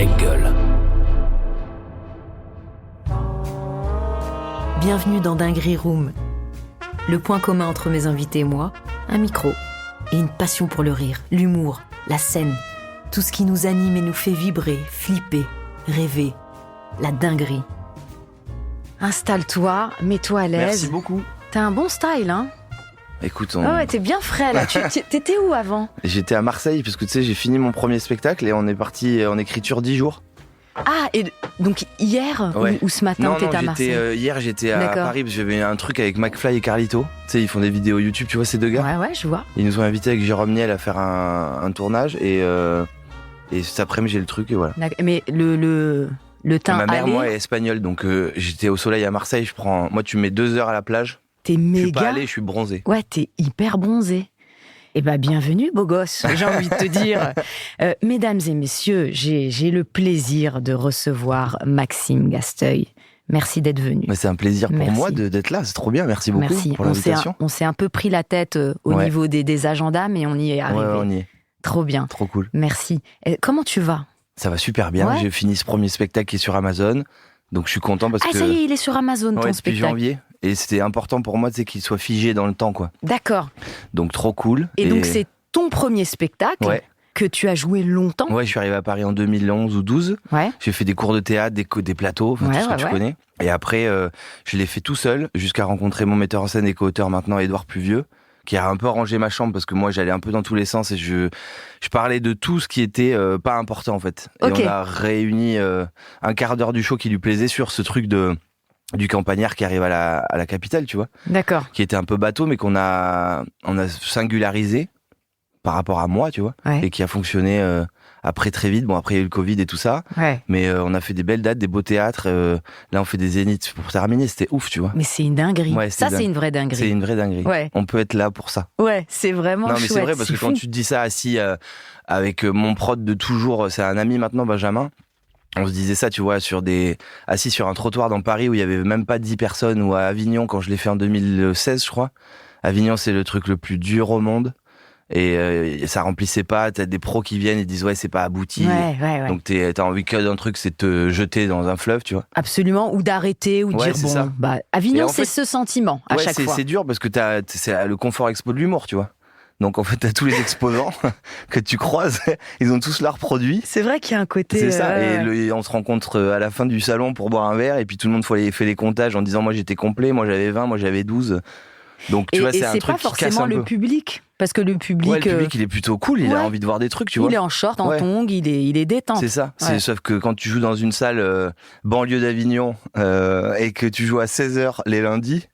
Engel. Bienvenue dans Dinguerie Room. Le point commun entre mes invités et moi, un micro et une passion pour le rire, l'humour, la scène. Tout ce qui nous anime et nous fait vibrer, flipper, rêver. La dinguerie. Installe-toi, mets-toi à l'aise. Merci beaucoup. T'as un bon style, hein? Écoute, Ah ouais, t'es bien frais là. T'étais où avant? J'étais à Marseille parce que tu sais, j'ai fini mon premier spectacle et on est parti en écriture 10 jours. Ah, et donc hier Ouais. ou ce matin t'étais à Marseille? Hier j'étais à D'accord. Paris parce que j'avais un truc avec McFly et Carlito. Tu sais, ils font des vidéos YouTube, tu vois ces deux gars. Ouais, je vois. Ils nous ont invités avec Jérôme Niel à faire un tournage et cet après-midi j'ai le truc et voilà. D'accord. Mais le teint Ma mère, allé, moi, est espagnole, donc j'étais au soleil à Marseille. Moi, tu mets 2 heures à la plage. t'es Je suis pas méga. allé, je suis bronzé. Ouais, t'es hyper bronzé. Eh ben, bienvenue, beau gosse, j'ai envie de te dire. Mesdames et messieurs, j'ai le plaisir de recevoir Maxime Gasteuil. Merci d'être venu. Mais c'est un plaisir pour Merci. moi d'être là. C'est trop bien. Merci beaucoup Merci. pour l'invitation. On s'est un peu pris la tête au Ouais. niveau des agendas, mais on y est arrivé. Ouais, on y est. Trop bien. Trop cool. Merci. Comment tu vas? Ça va super bien. Ouais. J'ai fini ce premier spectacle qui est sur Amazon. Donc je suis content parce Ah, que. ça y est, il est sur Amazon, ton Ouais, depuis spectacle. janvier. Et c'était important pour moi, tu sais, qu'il soit figé dans le temps, quoi. D'accord. Donc trop cool. Et donc, c'est ton premier spectacle Ouais. que tu as joué longtemps? Ouais, je suis arrivé à Paris en 2011 ou 12. Ouais. J'ai fait des cours de théâtre, des plateaux, enfin, Ouais, tout ce que ouais, tu ouais. connais. Et après, je l'ai fait tout seul jusqu'à rencontrer mon metteur en scène et co-auteur maintenant, Édouard Pluvieux, qui a un peu rangé ma chambre parce que moi, j'allais un peu dans tous les sens et je parlais de tout ce qui était pas important, en fait. Ok. Et on a réuni un quart d'heure du show qui lui plaisait sur ce truc du campagnard qui arrive à la capitale, tu vois, D'accord. qui était un peu bateau, mais qu'on a singularisé par rapport à moi, tu vois, Ouais. et qui a fonctionné après très vite. Bon, après il y a eu le Covid et tout ça, Ouais. mais on a fait des belles dates, des beaux théâtres. Là, on fait des zéniths pour terminer. C'était ouf, tu vois. Mais c'est une dinguerie. Ouais, Ça, c'est c'est dingue. une vraie dinguerie. C'est une vraie dinguerie. Ouais. On peut être là pour ça. Ouais, c'est vraiment Non, mais chouette. c'est vrai parce que c'est quand fou. tu te dis ça assis avec mon prod de toujours, c'est un ami maintenant, Benjamin. On se disait ça, tu vois, assis sur un trottoir dans Paris où il y avait même pas 10 personnes, ou à Avignon quand je l'ai fait en 2016, je crois. Avignon, c'est le truc le plus dur au monde. Et ça remplissait pas, t'as des pros qui viennent et disent ouais, c'est pas abouti. Ouais. Donc t'as envie que d'un truc, c'est de te jeter dans un fleuve, tu vois. Absolument, ou d'arrêter, ou de Ouais, dire c'est bon, ça. bah, Avignon, Et en c'est fait- ce sentiment à Ouais, chaque fois. c'est dur parce que c'est le confort expo de l'humour, tu vois. Donc en fait, t'as tous les exposants que tu croises, ils ont tous leurs produits. C'est vrai qu'il y a un côté. C'est ça, et on se rencontre à la fin du salon pour boire un verre, et puis tout le monde fait les comptages en disant moi j'étais complet, moi j'avais 20, moi j'avais 12. Donc tu et vois, c'est un c'est truc pas qui casse forcément un le peu. public, parce que le public, Ouais, le public il est plutôt cool, il ouais. a envie de voir des trucs, tu vois. il est en short, en Ouais. tongs, il est détente. C'est ça, Ouais. sauf que quand tu joues dans une salle banlieue d'Avignon et que tu joues à 16h les lundis,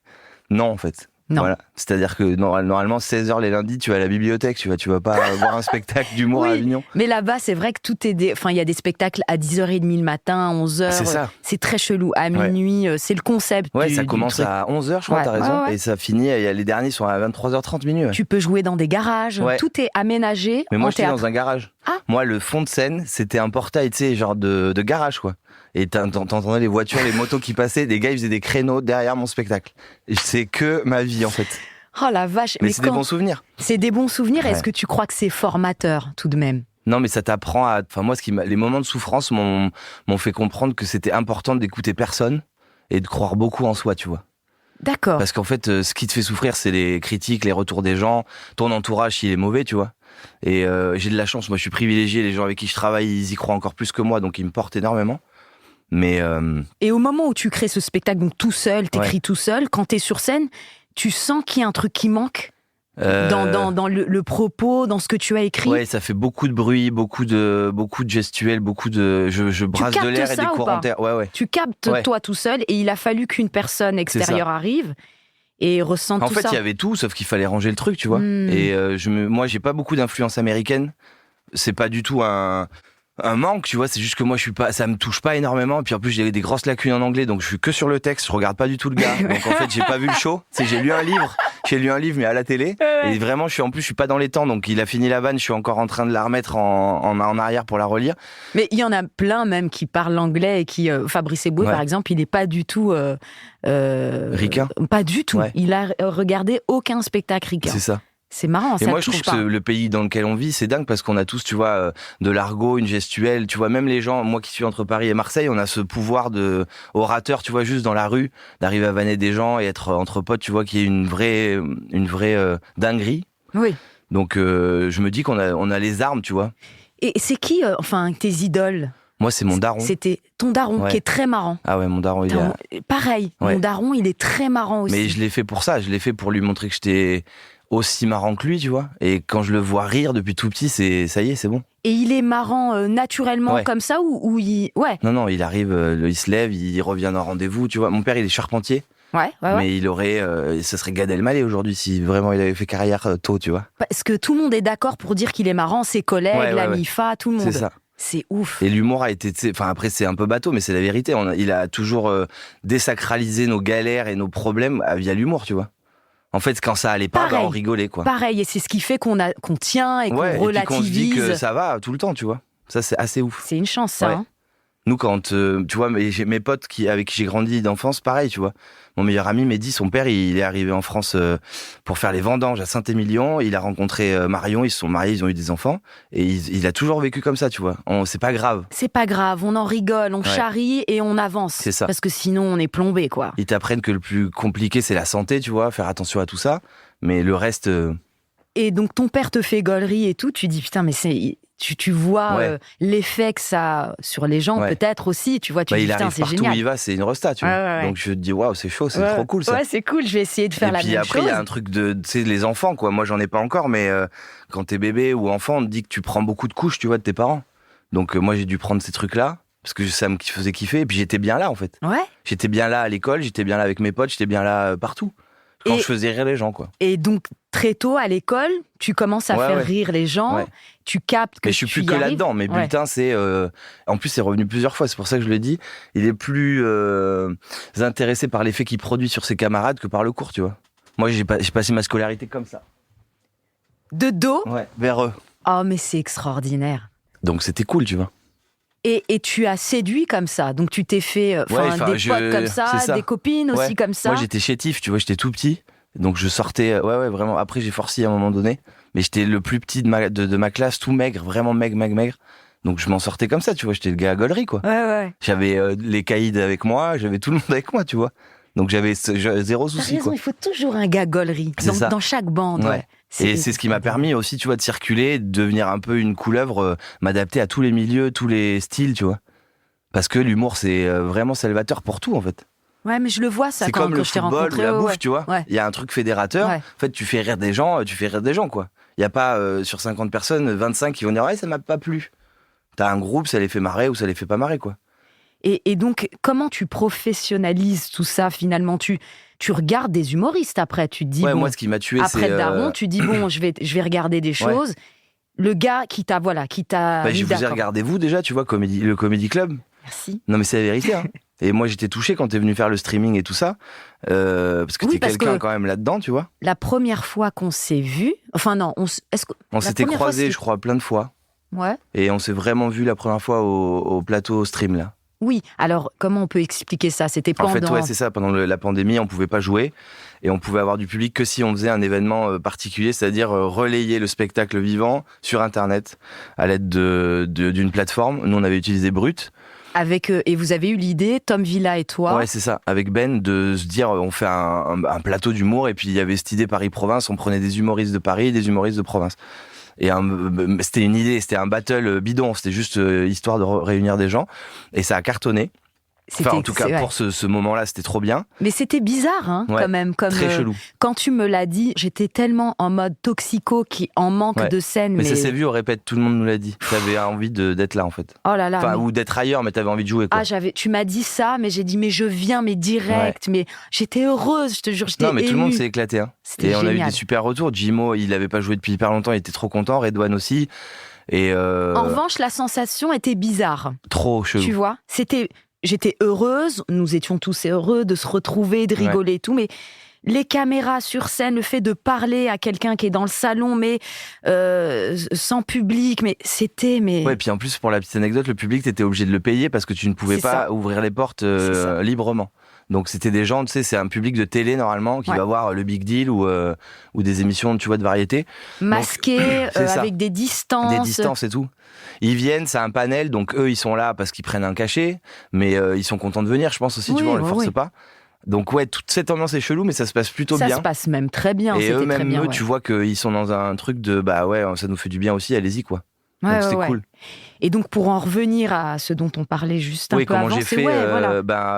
non en fait. Non. Voilà. C'est-à-dire que normalement 16h les lundis tu vas à la bibliothèque, tu vas pas voir un spectacle d'humour Oui. à Avignon. Mais là-bas, c'est vrai que tout est. Enfin, il y a des spectacles à 10h30 le matin, à 11h. C'est ça. C'est très chelou. À minuit, c'est le concept. Ouais, du- ça du commence truc. à 11h, je crois, Ouais. t'as raison, Ouais. et ça finit, les derniers sont à 23h30 minuit. Ouais. Tu peux jouer dans des garages. Ouais. Tout est aménagé Mais moi, en j'étais théâtre. dans un garage. Ah. Moi, le fond de scène, c'était un portail, tu sais, genre de garage, quoi. Et t'entendais les voitures, les motos qui passaient, des gars, ils faisaient des créneaux derrière mon spectacle. Et c'est que ma vie, en fait. Oh la vache. Mais c'est des bons souvenirs. C'est des bons souvenirs. Ouais. Est-ce que tu crois que c'est formateur, tout de même? Non, mais ça t'apprend à. Enfin, moi, les moments de souffrance m'ont fait comprendre que c'était important d'écouter personne et de croire beaucoup en soi, tu vois. D'accord. Parce qu'en fait, ce qui te fait souffrir, c'est les critiques, les retours des gens. Ton entourage, s'il est mauvais, tu vois. Et j'ai de la chance. Moi, je suis privilégié. Les gens avec qui je travaille, ils y croient encore plus que moi, donc ils me portent énormément. Mais Et au moment où tu crées ce spectacle, donc tout seul, t'écris Ouais. tout seul, quand t'es sur scène, tu sens qu'il y a un truc qui manque dans le propos, dans ce que tu as écrit. Ouais, ça fait beaucoup de bruit, beaucoup de gestuels, beaucoup de. Je brasse de captes l'air et ça des ou courants pas d'air. Ouais. Tu captes Ouais. toi tout seul et il a fallu qu'une personne extérieure arrive et ressente En tout fait, ça. il y avait tout, sauf qu'il fallait ranger le truc, tu vois. Et moi, j'ai pas beaucoup d'influence américaine. C'est pas du tout un manque, tu vois. C'est juste que moi, ça me touche pas énormément. Et puis en plus, j'ai des grosses lacunes en anglais, donc je suis que sur le texte. Je regarde pas du tout le gars. Donc en fait, j'ai pas vu le show. Tu sais, j'ai lu un livre, mais à la télé. Ouais. Et vraiment, je suis pas dans les temps. Donc il a fini la vanne, je suis encore en train de la remettre en arrière pour la relire. Mais il y en a plein même qui parlent l'anglais et qui Fabrice Eboué Ouais. par exemple, il n'est pas du tout Ricain. Pas du tout. Ouais. Il a regardé aucun spectacle ricain. C'est ça. C'est marrant, ça Et moi, te je trouve touche pas. que le pays dans lequel on vit, c'est dingue parce qu'on a tous, tu vois, de l'argot, une gestuelle. Tu vois, même les gens, moi qui suis entre Paris et Marseille, on a ce pouvoir de orateur, tu vois, juste dans la rue, d'arriver à vanner des gens et être entre potes, tu vois, qui est une vraie dinguerie. Oui. Donc, je me dis on a les armes, tu vois. Et c'est qui, tes idoles? Moi, c'est mon daron. C'était ton daron, Ouais. qui est très marrant. Ah ouais, mon daron, il est... Pareil, Ouais. mon daron, il est très marrant aussi. Mais je l'ai fait pour ça, je l'ai fait pour lui montrer que j'étais aussi marrant que lui, tu vois. Et quand je le vois rire depuis tout petit, ça y est, c'est bon. Et il est marrant naturellement Ouais. comme ça ou il... Ouais, Non, il arrive, il se lève, il revient d'un rendez-vous, tu vois. Mon père, il est charpentier, ouais. mais il aurait... ce serait Gad Elmaleh aujourd'hui si vraiment il avait fait carrière tôt, tu vois. Parce que tout le monde est d'accord pour dire qu'il est marrant, ses collègues, Ouais, la ouais. MIFA, tout le monde. C'est ça. C'est ouf. Et l'humour a été... Enfin, après, c'est un peu bateau, mais c'est la vérité. Il a toujours désacralisé nos galères et nos problèmes via l'humour, tu vois. En fait, quand ça allait pas, Pareil. on rigolait, quoi. Pareil, et c'est ce qui fait qu'on tient et qu'on Ouais, et puis relativise. qu'on se dit que ça va tout le temps, tu vois. Ça, c'est assez ouf. C'est une chance, ça. Ouais. Hein. Nous, quand, tu vois, j'ai mes potes avec qui j'ai grandi d'enfance, pareil, tu vois. Mon meilleur ami, Mehdi, son père, il est arrivé en France pour faire les vendanges à Saint-Émilion. Il a rencontré Marion, ils se sont mariés, ils ont eu des enfants. Et il a toujours vécu comme ça, tu vois. C'est pas grave. C'est pas grave, on en rigole, on charrie et on avance. C'est ça. Parce que sinon, on est plombé, quoi. Ils t'apprennent que le plus compliqué, c'est la santé, tu vois, faire attention à tout ça. Mais le reste... Et donc, ton père te fait gaulerie et tout, tu dis, putain, mais tu vois Ouais. l'effet que ça a sur les gens, Ouais. peut-être aussi, tu vois, tu dis, il putain, arrive c'est partout génial. où il va, c'est une resta, tu vois. Ouais. Donc je te dis, waouh, c'est chaud, c'est Ouais. trop cool, ça. Ouais, c'est cool, je vais essayer de faire Et la puis même après, chose. il y a un truc de, tu sais, les enfants, quoi. Moi, j'en ai pas encore, mais quand t'es bébé ou enfant, on te dit que tu prends beaucoup de couches, tu vois, de tes parents. Donc moi, j'ai dû prendre ces trucs-là, parce que ça me faisait kiffer, et puis j'étais bien là, en fait. Ouais. J'étais bien là à l'école, j'étais bien là avec mes potes, j'étais bien là partout. Quand je faisais rire les gens, quoi. Et donc, très tôt, à l'école, tu commences à faire rire les gens, Ouais. tu captes que Mais je suis tu plus y que arrives. là-dedans. Mes bulletins, c'est... En plus, c'est revenu plusieurs fois, c'est pour ça que je le dis. Il est plus intéressé par l'effet qu'il produit sur ses camarades que par le cours, tu vois. Moi, j'ai passé ma scolarité comme ça. De dos. Ouais, vers eux. Oh, mais c'est extraordinaire. Donc c'était cool, tu vois. Et tu as séduit comme ça, donc tu t'es fait des potes comme ça, des copines aussi comme ça. Moi j'étais chétif, tu vois, j'étais tout petit, donc je sortais, ouais vraiment. Après j'ai forci à un moment donné, mais j'étais le plus petit de ma classe, tout maigre, vraiment maigre. Donc je m'en sortais comme ça, tu vois, j'étais le gars à gaulerie, quoi. Ouais. J'avais les caïds avec moi, j'avais tout le monde avec moi, tu vois. Donc j'avais zéro T'as souci, raison, quoi. il faut toujours un gars gaulerie dans chaque bande. Ouais. Et c'est ce qui m'a permis aussi, tu vois, de circuler, de devenir un peu une couleuvre, m'adapter à tous les milieux, tous les styles, tu vois. Parce que l'humour, c'est vraiment salvateur pour tout, en fait. Ouais, mais je le vois, ça, c'est quand comme le je t'ai football rencontré. ou la bouffe, tu vois. Ouais. Il y a un truc fédérateur. Ouais. En fait, tu fais rire des gens, quoi. Il n'y a pas, sur 50 personnes, 25 qui vont dire « Ouais, ça m'a pas plu ». T'as un groupe, ça les fait marrer ou ça les fait pas marrer, quoi. Et donc, comment tu professionnalises tout ça, finalement? Tu regardes des humoristes après, tu te dis... Ouais, bon, moi, ce qui m'a tué, c'est... après le daron, tu dis, bon, je vais regarder des choses. Ouais. Le gars qui t'a mis je vous ai regardé, vous, déjà, tu vois, le Comedy Club. Merci. Non, mais c'est la vérité, hein. Et moi, j'étais touché quand t'es venu faire le streaming et tout ça. Parce que t'es quelqu'un quand même là-dedans, tu vois. La première fois qu'on s'est vu... Enfin, non, on s'était croisés, je crois, plein de fois. Ouais. Et on s'est vraiment vu la première fois au plateau stream, là. Oui, alors comment on peut expliquer ça? C'était pendant... En fait, ouais, c'est ça. Pendant la pandémie, on pouvait pas jouer et on pouvait avoir du public que si on faisait un événement particulier, c'est-à-dire relayer le spectacle vivant sur Internet à l'aide d'une plateforme. Nous, on avait utilisé Brut. Et vous avez eu l'idée, Tom Villa et toi? Ouais, c'est ça. Avec Ben, de se dire, on fait un plateau d'humour et puis il y avait cette idée Paris-Province. On prenait des humoristes de Paris et des humoristes de province. Et c'était une idée, c'était un battle bidon, c'était juste histoire de réunir des gens. Et ça a cartonné. Enfin, en tout cas, pour ce moment-là, c'était trop bien. Mais c'était bizarre, hein, ouais, quand même. Très chelou. Quand tu me l'as dit, j'étais tellement en mode toxico qui en manque de scène. Mais ça s'est vu au répète, tout le monde nous l'a dit. T'avais envie d'être là, en fait. Oh là là. Enfin, ou d'être ailleurs, mais t'avais envie de jouer, quoi. Tu m'as dit ça, mais j'ai dit, mais je viens, mais direct. Ouais. Mais j'étais heureuse, je te jure, j'étais Non, mais émue. tout le monde s'est éclaté, hein. C'était Et on génial. a eu des super retours. Jimo, il avait pas joué depuis hyper longtemps, il était trop content. Redouane aussi. Et En revanche, la sensation était bizarre. Trop chelou. Tu vois, j'étais heureuse, nous étions tous heureux de se retrouver, de rigoler et tout, mais les caméras sur scène, le fait de parler à quelqu'un qui est dans le salon, mais sans public, mais c'était... Ouais, puis en plus, pour la petite anecdote, le public, t'étais obligé de le payer parce que tu ne pouvais pas ouvrir les portes librement. Donc c'était des gens, tu sais, c'est un public de télé normalement qui va voir le Big Deal ou des émissions, tu vois, de variété. Masqués, avec des distances. Des distances et tout. Ils viennent, c'est un panel, donc eux ils sont là parce qu'ils prennent un cachet, mais ils sont contents de venir, je pense aussi, tu vois, on les force pas. Donc ouais, toute cette ambiance est chelou, mais ça se passe plutôt bien. Ça se passe même très bien. Et eux, même bien, eux, tu vois qu'ils sont dans un truc de bah ouais, ça nous fait du bien aussi, allez-y quoi. Donc c'était cool. Et donc pour en revenir à ce dont on parlait juste un peu avant,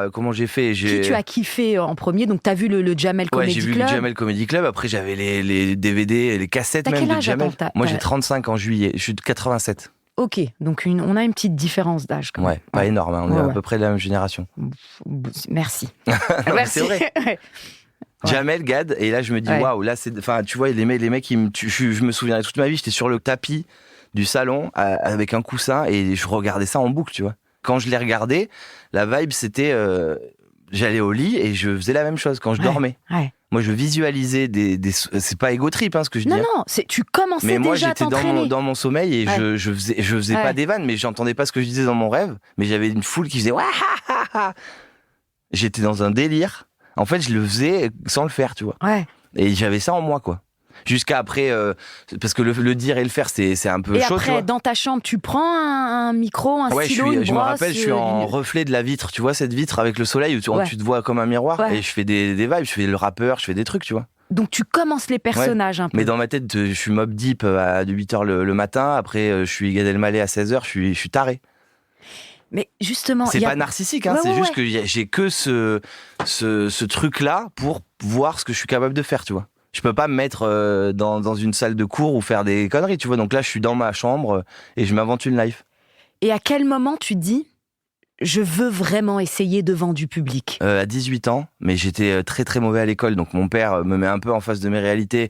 comment j'ai fait Qui tu as kiffé en premier? Donc t'as vu le Jamel Comedy Club. J'ai vu le Jamel Comedy Club. Après j'avais les DVD, les cassettes même de Jamel. Moi j'ai 35 en juillet. Je suis de 87. Ok, donc on a une petite différence d'âge quand même. Ouais, pas énorme. On est à peu près de la même génération. Merci. C'est vrai. Jamel, Gad, et là je me dis waouh, là c'est, enfin tu vois les mecs je me souviendrai toute ma vie, j'étais sur le tapis du salon avec un coussin et je regardais ça en boucle, tu vois. Quand je les regardais, la vibe c'était j'allais au lit et je faisais la même chose quand je dormais. Ouais. Moi je visualisais c'est pas égo trip ce que je dis. Non, tu commençais déjà à t'entraîner. Mais moi j'étais dans mon sommeil et je faisais pas des vannes, mais j'entendais pas ce que je disais dans mon rêve, mais j'avais une foule qui faisait waouh. J'étais dans un délire. En fait, je le faisais sans le faire, tu vois. Ouais. Et j'avais ça en moi, quoi. Jusqu'à après, parce que le dire et le faire, c'est un peu chaud. Et après, dans ta chambre, tu prends un micro, un stylo, une brosse. Je me rappelle, je suis en reflet de la vitre, tu vois, cette vitre avec le soleil où tu te vois comme un miroir. Et je fais des vibes, je fais le rappeur, je fais des trucs, tu vois. Donc tu commences les personnages un peu. Mais dans ma tête, je suis Mobb Deep à 8h le matin. Après, je suis Gad Elmaleh à 16h, je suis taré. Mais justement, c'est pas narcissique, c'est juste que j'ai que ce truc-là pour voir ce que je suis capable de faire, tu vois. Je peux pas me mettre dans une salle de cours ou faire des conneries, tu vois. Donc là, je suis dans ma chambre et je m'invente une life. Et à quel moment tu dis, je veux vraiment essayer devant du public? À 18 ans, mais j'étais très très mauvais à l'école. Donc mon père me met un peu en face de mes réalités.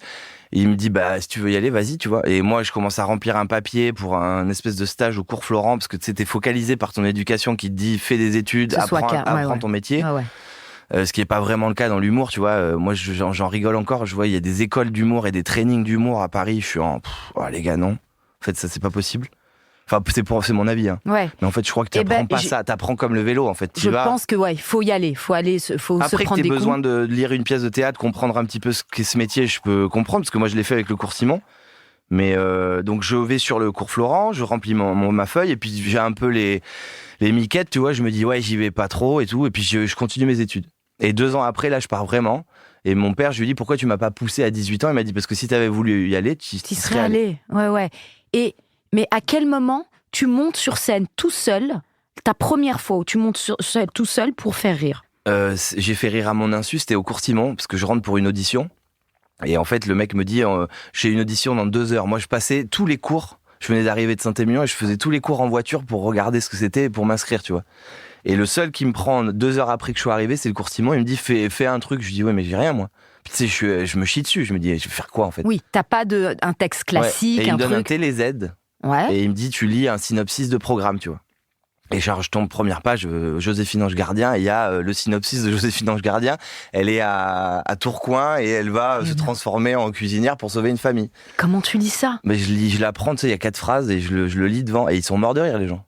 Il me dit, bah, si tu veux y aller, vas-y, tu vois. Et moi, je commence à remplir un papier pour un espèce de stage au cours Florent, parce que tu sais, t'es focalisé par ton éducation qui te dit, fais des études, apprends ton métier. Ce qui est pas vraiment le cas dans l'humour, tu vois. Moi, j'en rigole encore. Je vois, il y a des écoles d'humour et des trainings d'humour à Paris. Je suis les gars, non. En fait, ça, c'est pas possible. Enfin, c'est mon avis. Mais en fait, je crois que t'apprends pas ça. T'apprends comme le vélo, en fait. Pense que il faut y aller. Faut se prendre des coups. Après, que t'aies besoin de lire une pièce de théâtre, comprendre un petit peu ce qu'est ce métier, je peux comprendre, parce que moi, je l'ai fait avec le cours Simon. Mais donc, je vais sur le cours Florent, je remplis ma feuille, et puis j'ai un peu les miquettes, tu vois. Je me dis, j'y vais pas trop et tout, et puis je continue mes études. Et 2 ans après, là, je pars vraiment. Et mon père, je lui dis, pourquoi tu m'as pas poussé à 18 ans? Il m'a dit, parce que si t'avais voulu y aller, tu serais allé. Ouais. Mais à quel moment tu montes sur scène tout seul, ta première fois où tu montes sur scène tout seul pour faire rire? J'ai fait rire à mon insu, c'était au cours Simon, parce que je rentre pour une audition. Et en fait, le mec me dit, j'ai une audition dans 2 heures. Moi, je passais tous les cours. Je venais d'arriver de Saint-Émilion et je faisais tous les cours en voiture pour regarder ce que c'était et pour m'inscrire, tu vois. Et le seul qui me prend 2 heures après que je sois arrivé, c'est le cours Simon. Il me dit, fais un truc. Je lui dis, ouais, mais j'ai rien, moi. Puis, tu sais, je me chie dessus. Je me dis, je vais faire quoi, en fait? Oui, t'as pas un texte classique, et il me donne un télé-Z. Ouais. Et il me dit, tu lis un synopsis de programme, tu vois. Et genre, je tombe première page, Joséphine Ange Gardien, et il y a le synopsis de Joséphine Ange Gardien. Elle est à Tourcoing et elle va se transformer en cuisinière pour sauver une famille. Comment tu lis ça? Mais je l'apprends, tu sais, il y a 4 phrases et je le lis devant. Et ils sont morts de rire, les gens.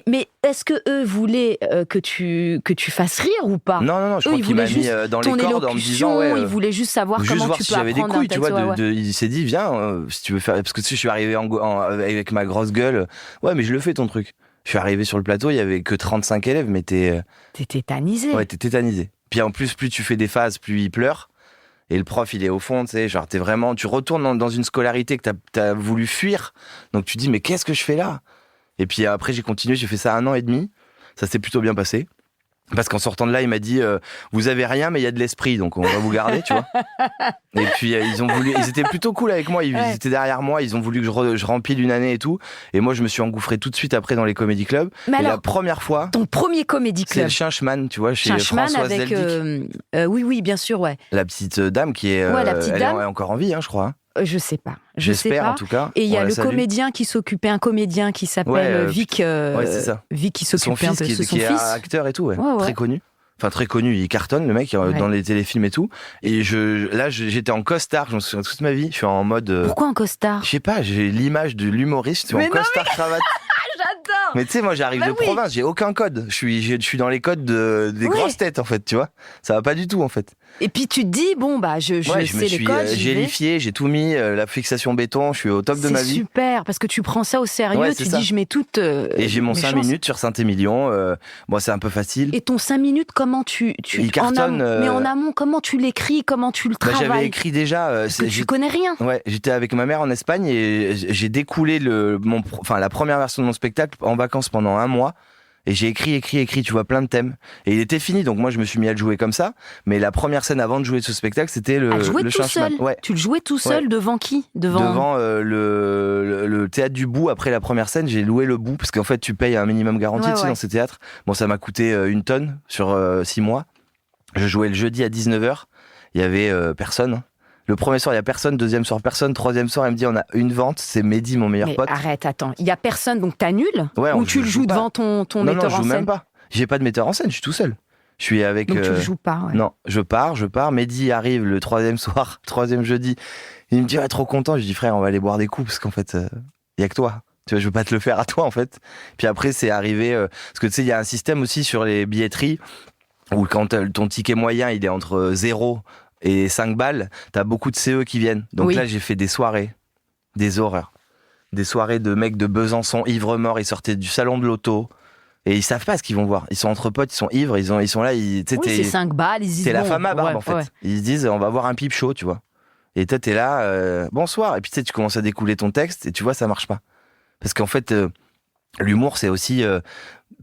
Mais est-ce que eux voulaient que tu fasses rire ou pas? Non, je crois qu'il m'a mis dans les cordes en me disant ils voulaient juste savoir comment tu peux j'avais des couilles, tu vois. Ouais. Il s'est dit, viens, si tu veux faire, parce que tu sais, je suis arrivé avec ma grosse gueule. Ouais, mais je le fais ton truc. Je suis arrivé sur le plateau, il y avait que 35 élèves, mais t'es tétanisé. Ouais, t'es tétanisé. Puis en plus tu fais des phases, plus il pleure. Et le prof, il est au fond, tu sais, genre tu retournes dans une scolarité que t'as voulu fuir. Donc tu dis, mais qu'est-ce que je fais là? Et puis après, j'ai continué, j'ai fait ça 1 an et demi. Ça s'est plutôt bien passé. Parce qu'en sortant de là, il m'a dit, vous avez rien, mais il y a de l'esprit, donc on va vous garder, tu vois. Et puis ils étaient plutôt cool avec moi, ils étaient derrière moi, ils ont voulu que je rempile une année et tout. Et moi, je me suis engouffré tout de suite après dans les comédie clubs. Mais alors, la première fois, ton premier comédie club, c'est le Chinchman, tu vois, chez Françoise Zeldic. Oui, bien sûr, ouais. La petite dame qui est, elle est encore en vie, je crois. Je sais pas. J'espère en tout cas. Et il y a le comédien qui s'occupait, un comédien qui s'appelle Vic. C'est ça. Vic qui s'occupait un peu de son fils. Qui est acteur et tout, très connu. Enfin, très connu, il cartonne le mec dans les téléfilms et tout. Et j'étais en costard, je me souviens toute ma vie. Je suis en mode. Pourquoi en costard? Je sais pas, j'ai l'image de l'humoriste en costard cravate. Mais tu sais, moi, j'arrive de province, j'ai aucun code. Je suis dans les codes des grosses têtes, en fait, tu vois. Ça va pas du tout, en fait. Et puis tu te dis, bon, bah, je sais les codes. J'ai lifié, j'ai tout mis, la fixation béton, je suis au top de ma vie. C'est super, parce que tu prends ça au sérieux, tu dis, je mets toutes. Et j'ai mon 5 minutes sur Saint-Émilion. Bon, c'est un peu facile. Et ton 5 minutes, comment tu Il cartonne. Mais en amont, comment tu l'écris, comment tu le travailles? J'avais écrit déjà. Parce que tu connais rien. Ouais, j'étais avec ma mère en Espagne et j'ai découlé la première version de mon spectacle en vacances pendant 1 mois. Et j'ai écrit, tu vois, plein de thèmes. Et il était fini, donc moi je me suis mis à le jouer comme ça. Mais la première scène avant de jouer ce spectacle, c'était le Changeman. Ouais. Tu le jouais tout seul devant qui? Devant le théâtre du Bout. Après la première scène, j'ai loué le Bout, parce qu'en fait tu payes un minimum garanti dans ces théâtres. Bon, ça m'a coûté 1 tonne sur 6 mois. Je jouais le jeudi à 19h. Il y avait personne. Le premier soir, il y a personne. Deuxième soir, personne. Troisième soir, il me dit, on a une vente. C'est Mehdi, mon meilleur pote. Arrête, attends. Il y a personne, donc t'annules? Ouais, ou tu le joues devant ton metteur en scène? Non, je joue même pas. J'ai pas de metteur en scène, je suis tout seul. Je suis avec. Donc tu le joues pas, ouais. Non, je pars. Mehdi arrive le 3e soir, 3e jeudi. Il me dit, trop content. Je dis, frère, on va aller boire des coups, parce qu'en fait, il y a que toi. Tu vois, je veux pas te le faire à toi, en fait. Puis après, c'est arrivé, parce que tu sais, il y a un système aussi sur les billetteries, où quand ton ticket moyen, il est entre 0 et 5 balles, t'as beaucoup de CE qui viennent. Donc là, j'ai fait des soirées, des horreurs. Des soirées de mecs de Besançon, ivres morts, ils sortaient du salon de l'auto. Et ils savent pas ce qu'ils vont voir. Ils sont entre potes, ils sont ivres, ils sont là. C'est 5 balles, ils disent. T'es la femme à barbe, en fait. Ouais. Ils se disent, on va voir un pipe show, tu vois. Et toi, t'es là, bonsoir. Et puis tu commences à découler ton texte et tu vois, ça marche pas. Parce qu'en fait, l'humour, c'est aussi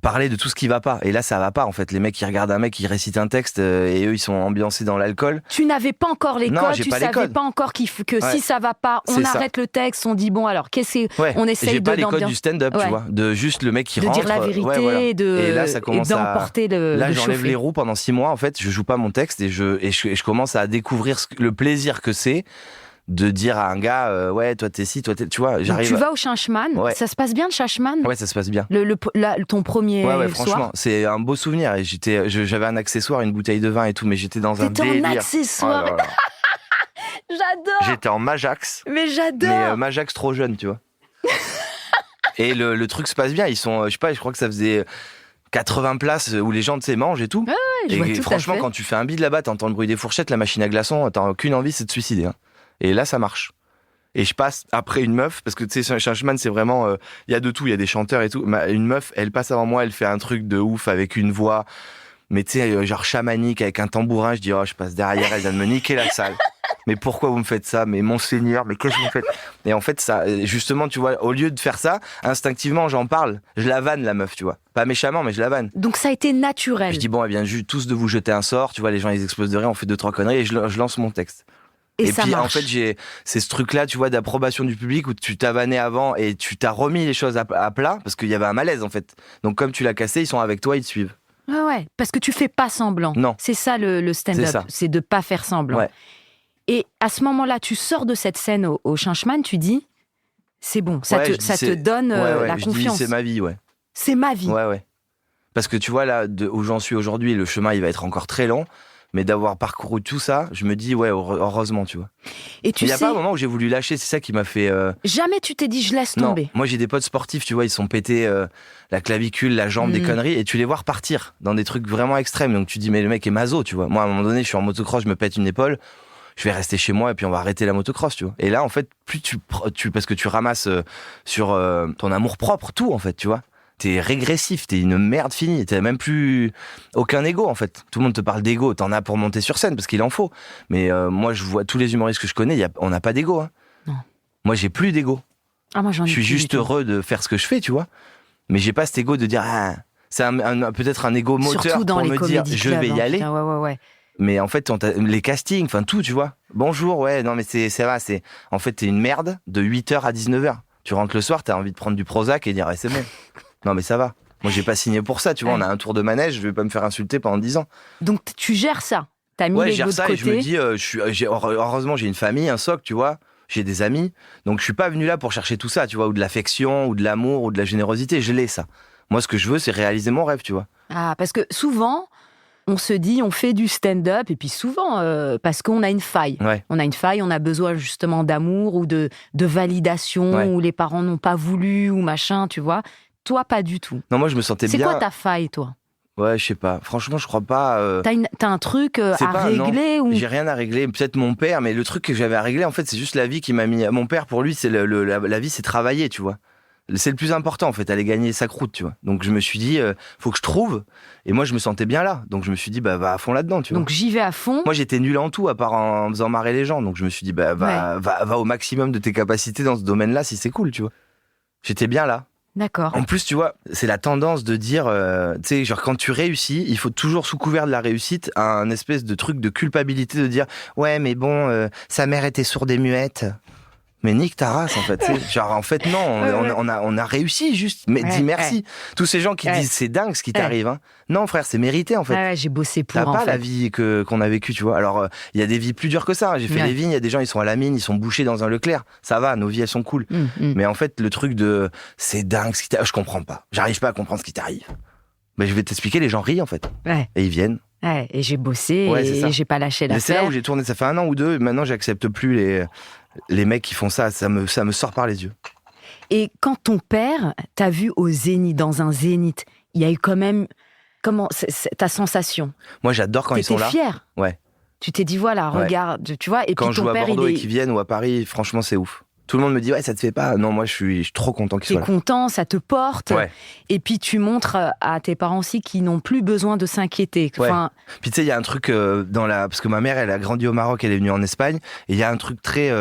parler de tout ce qui va pas. Et là, ça va pas, en fait. Les mecs, ils regardent un mec qui récite un texte et eux, ils sont ambiancés dans l'alcool. Tu n'avais pas encore les codes, tu savais pas encore que si ça va pas, on arrête le texte, on dit bon, alors, on essaye j'ai pas les codes du stand-up, tu vois. De juste le mec qui rentre. De dire la vérité, et là, ça commence d'emporter le Là, j'enlève les roues pendant 6 mois, en fait. Je joue pas mon texte et je commence à découvrir le plaisir que c'est de dire à un gars, ouais, toi t'es ci, toi t'es, tu vois, j'arrive. Tu vas au Changeman, ça se passe bien le Changeman? Ouais, ça se passe bien. Ton premier soir. Ouais, franchement, c'est un beau souvenir. Et j'avais un accessoire, une bouteille de vin et tout, mais j'étais dans un délire. T'étais en accessoire. Oh là là. J'adore. J'étais en Majax. Mais j'adore. Mais Majax trop jeune, tu vois. Et le truc se passe bien. Ils sont, je sais pas, je crois que ça faisait 80 places où les gens, tu sais, mangent et tout. Ouais, je vois tout franchement, à fait. quand tu fais un bide là-bas, t'entends le bruit des fourchettes, la machine à glaçons, t'as qu'une envie, c'est de te suicider. Hein. Et là, ça marche. Et je passe après une meuf, parce que tu sais, Changeman, c'est vraiment, il y a de tout, il y a des chanteurs et tout. Une meuf, elle passe avant moi, elle fait un truc de ouf avec une voix, mais tu sais, genre chamanique avec un tambourin. Je dis, je passe derrière, elle vient de me niquer la salle. Mais pourquoi vous me faites ça? Mais monseigneur, mais qu'est-ce que vous faites? Et en fait, ça, justement, tu vois, au lieu de faire ça, instinctivement, j'en parle. Je la vanne, la meuf, tu vois. Pas méchamment, mais je la vanne. Donc ça a été naturel. Je dis, bon, elle vient tous de vous jeter un sort, tu vois, les gens, ils explosent de rire, on fait 2-3 conneries, et je lance mon texte. Et puis, marche. en fait, c'est ce truc-là, tu vois, d'approbation du public où tu t'as vanné avant et tu t'as remis les choses à plat parce qu'il y avait un malaise, en fait. Donc, comme tu l'as cassé, ils sont avec toi, ils te suivent. Ouais, parce que tu fais pas semblant. Non. C'est ça le stand-up, c'est de pas faire semblant. Ouais. Et à ce moment-là, tu sors de cette scène au Changeman, tu dis, c'est bon, ça te donne la confiance. Dis, c'est ma vie, ouais. C'est ma vie. Ouais. Parce que tu vois, là, où j'en suis aujourd'hui, le chemin, il va être encore très long. Mais d'avoir parcouru tout ça, je me dis, ouais, heureusement, tu vois. Et il n'y a pas un moment où j'ai voulu lâcher, c'est ça qui m'a fait... Jamais tu t'es dit, je laisse tomber. Non, moi j'ai des potes sportifs, tu vois, ils sont pétés la clavicule, la jambe, des conneries, et tu les vois repartir dans des trucs vraiment extrêmes. Donc tu dis, mais le mec est maso, tu vois. Moi, à un moment donné, je suis en motocross, je me pète une épaule, je vais rester chez moi et puis on va arrêter la motocross, tu vois. Et là, en fait, plus parce que tu ramasses sur ton amour propre, tout, en fait, tu vois. T'es régressif, t'es une merde finie, t'as même plus aucun ego en fait. Tout le monde te parle d'ego, t'en as pour monter sur scène parce qu'il en faut. Mais moi je vois tous les humoristes que je connais, on n'a pas d'ego. Hein. Non. Moi j'ai plus d'ego. Moi j'en ai. Je suis juste heureux de faire ce que je fais, tu vois. Mais j'ai pas cet ego de dire c'est peut-être un ego moteur pour me dire je vais y aller. Ouais. Mais en fait les castings, enfin tout, tu vois. Bonjour, ouais, non mais c'est vrai, en fait t'es une merde de 8h à 19h. Tu rentres le soir, t'as envie de prendre du Prozac et dire c'est bon. Non mais ça va. Moi j'ai pas signé pour ça, tu vois, on a un tour de manège, je vais pas me faire insulter pendant 10 ans. Donc tu gères ça. T'as mis l'ego de côté. Et je me dis heureusement j'ai une famille, un socle, tu vois. J'ai des amis. Donc je suis pas venu là pour chercher tout ça, tu vois, ou de l'affection, ou de l'amour, ou de la générosité, je l'ai ça. Moi ce que je veux c'est réaliser mon rêve, tu vois. Parce que souvent on se dit, on fait du stand-up, et puis souvent, parce qu'on a une faille. Ouais. On a une faille, on a besoin justement d'amour ou de validation, où les parents n'ont pas voulu, ou machin, tu vois. toi, pas du tout. Non, moi, je me sentais bien. C'est quoi ta faille, toi ? Ouais, je sais pas. Franchement, je crois pas. T'as un truc à régler ou... J'ai rien à régler. Peut-être mon père, mais le truc que j'avais à régler, en fait, c'est juste la vie qui m'a mis. Mon père, pour lui, c'est la vie, c'est travailler, tu vois. C'est le plus important, en fait, aller gagner sa croûte, tu vois. Donc, je me suis dit, faut que je trouve. Et moi, je me sentais bien là. Donc, je me suis dit, va à fond là-dedans, tu vois. Donc, j'y vais à fond. Moi, j'étais nul en tout, à part en faisant marrer les gens. Donc, je me suis dit, va au maximum de tes capacités dans ce domaine-là, si c'est cool, tu vois. J'étais bien là. D'accord. En plus, tu vois, c'est la tendance de dire, tu sais, genre quand tu réussis, il faut toujours sous couvert de la réussite un espèce de truc de culpabilité de dire, ouais, mais bon, sa mère était sourde et muette. Mais nique ta race, en fait. Genre, en fait, non, on a réussi juste. Mais dis merci. Ouais. Tous ces gens qui disent c'est dingue ce qui t'arrive. Hein. Non, frère, c'est mérité, en fait. Ouais, j'ai bossé pour. T'as pas la vie qu'on a vécue, tu vois. Alors, il y a des vies plus dures que ça. J'ai fait les vignes, il y a des gens, ils sont à la mine, ils sont bouchés dans un Leclerc. Ça va, nos vies, elles sont cool. Mais en fait, le truc de c'est dingue ce qui t'arrive, je comprends pas. J'arrive pas à comprendre ce qui t'arrive. Mais je vais t'expliquer, les gens rient, en fait. Ouais. Et ils viennent. Ouais, et j'ai bossé et j'ai pas lâché l'affaire. Mais c'est là où j'ai tourné, ça fait 1 an ou 2, et maintenant, j'accepte plus les mecs qui font ça, ça me sort par les yeux. Et quand ton père t'a vu au Zénith, dans un Zénith, il y a eu quand même... c'est ta sensation? Moi, j'adore quand ils sont là. T'étais fier? Ouais. Tu t'es dit, voilà, regarde, tu vois, et quand puis je ton joue père, à Bordeaux et qu'ils viennent ou à Paris, franchement, c'est ouf. Tout le monde me dit, ouais, ça te fait pas. Non, moi, je suis trop content qu'ils soient là. T'es content, ça te porte. Ouais. Et puis, tu montres à tes parents aussi qu'ils n'ont plus besoin de s'inquiéter. Enfin... Ouais. Puis, tu sais, il y a un truc parce que ma mère, elle a grandi au Maroc, elle est venue en Espagne. Et il y a un truc très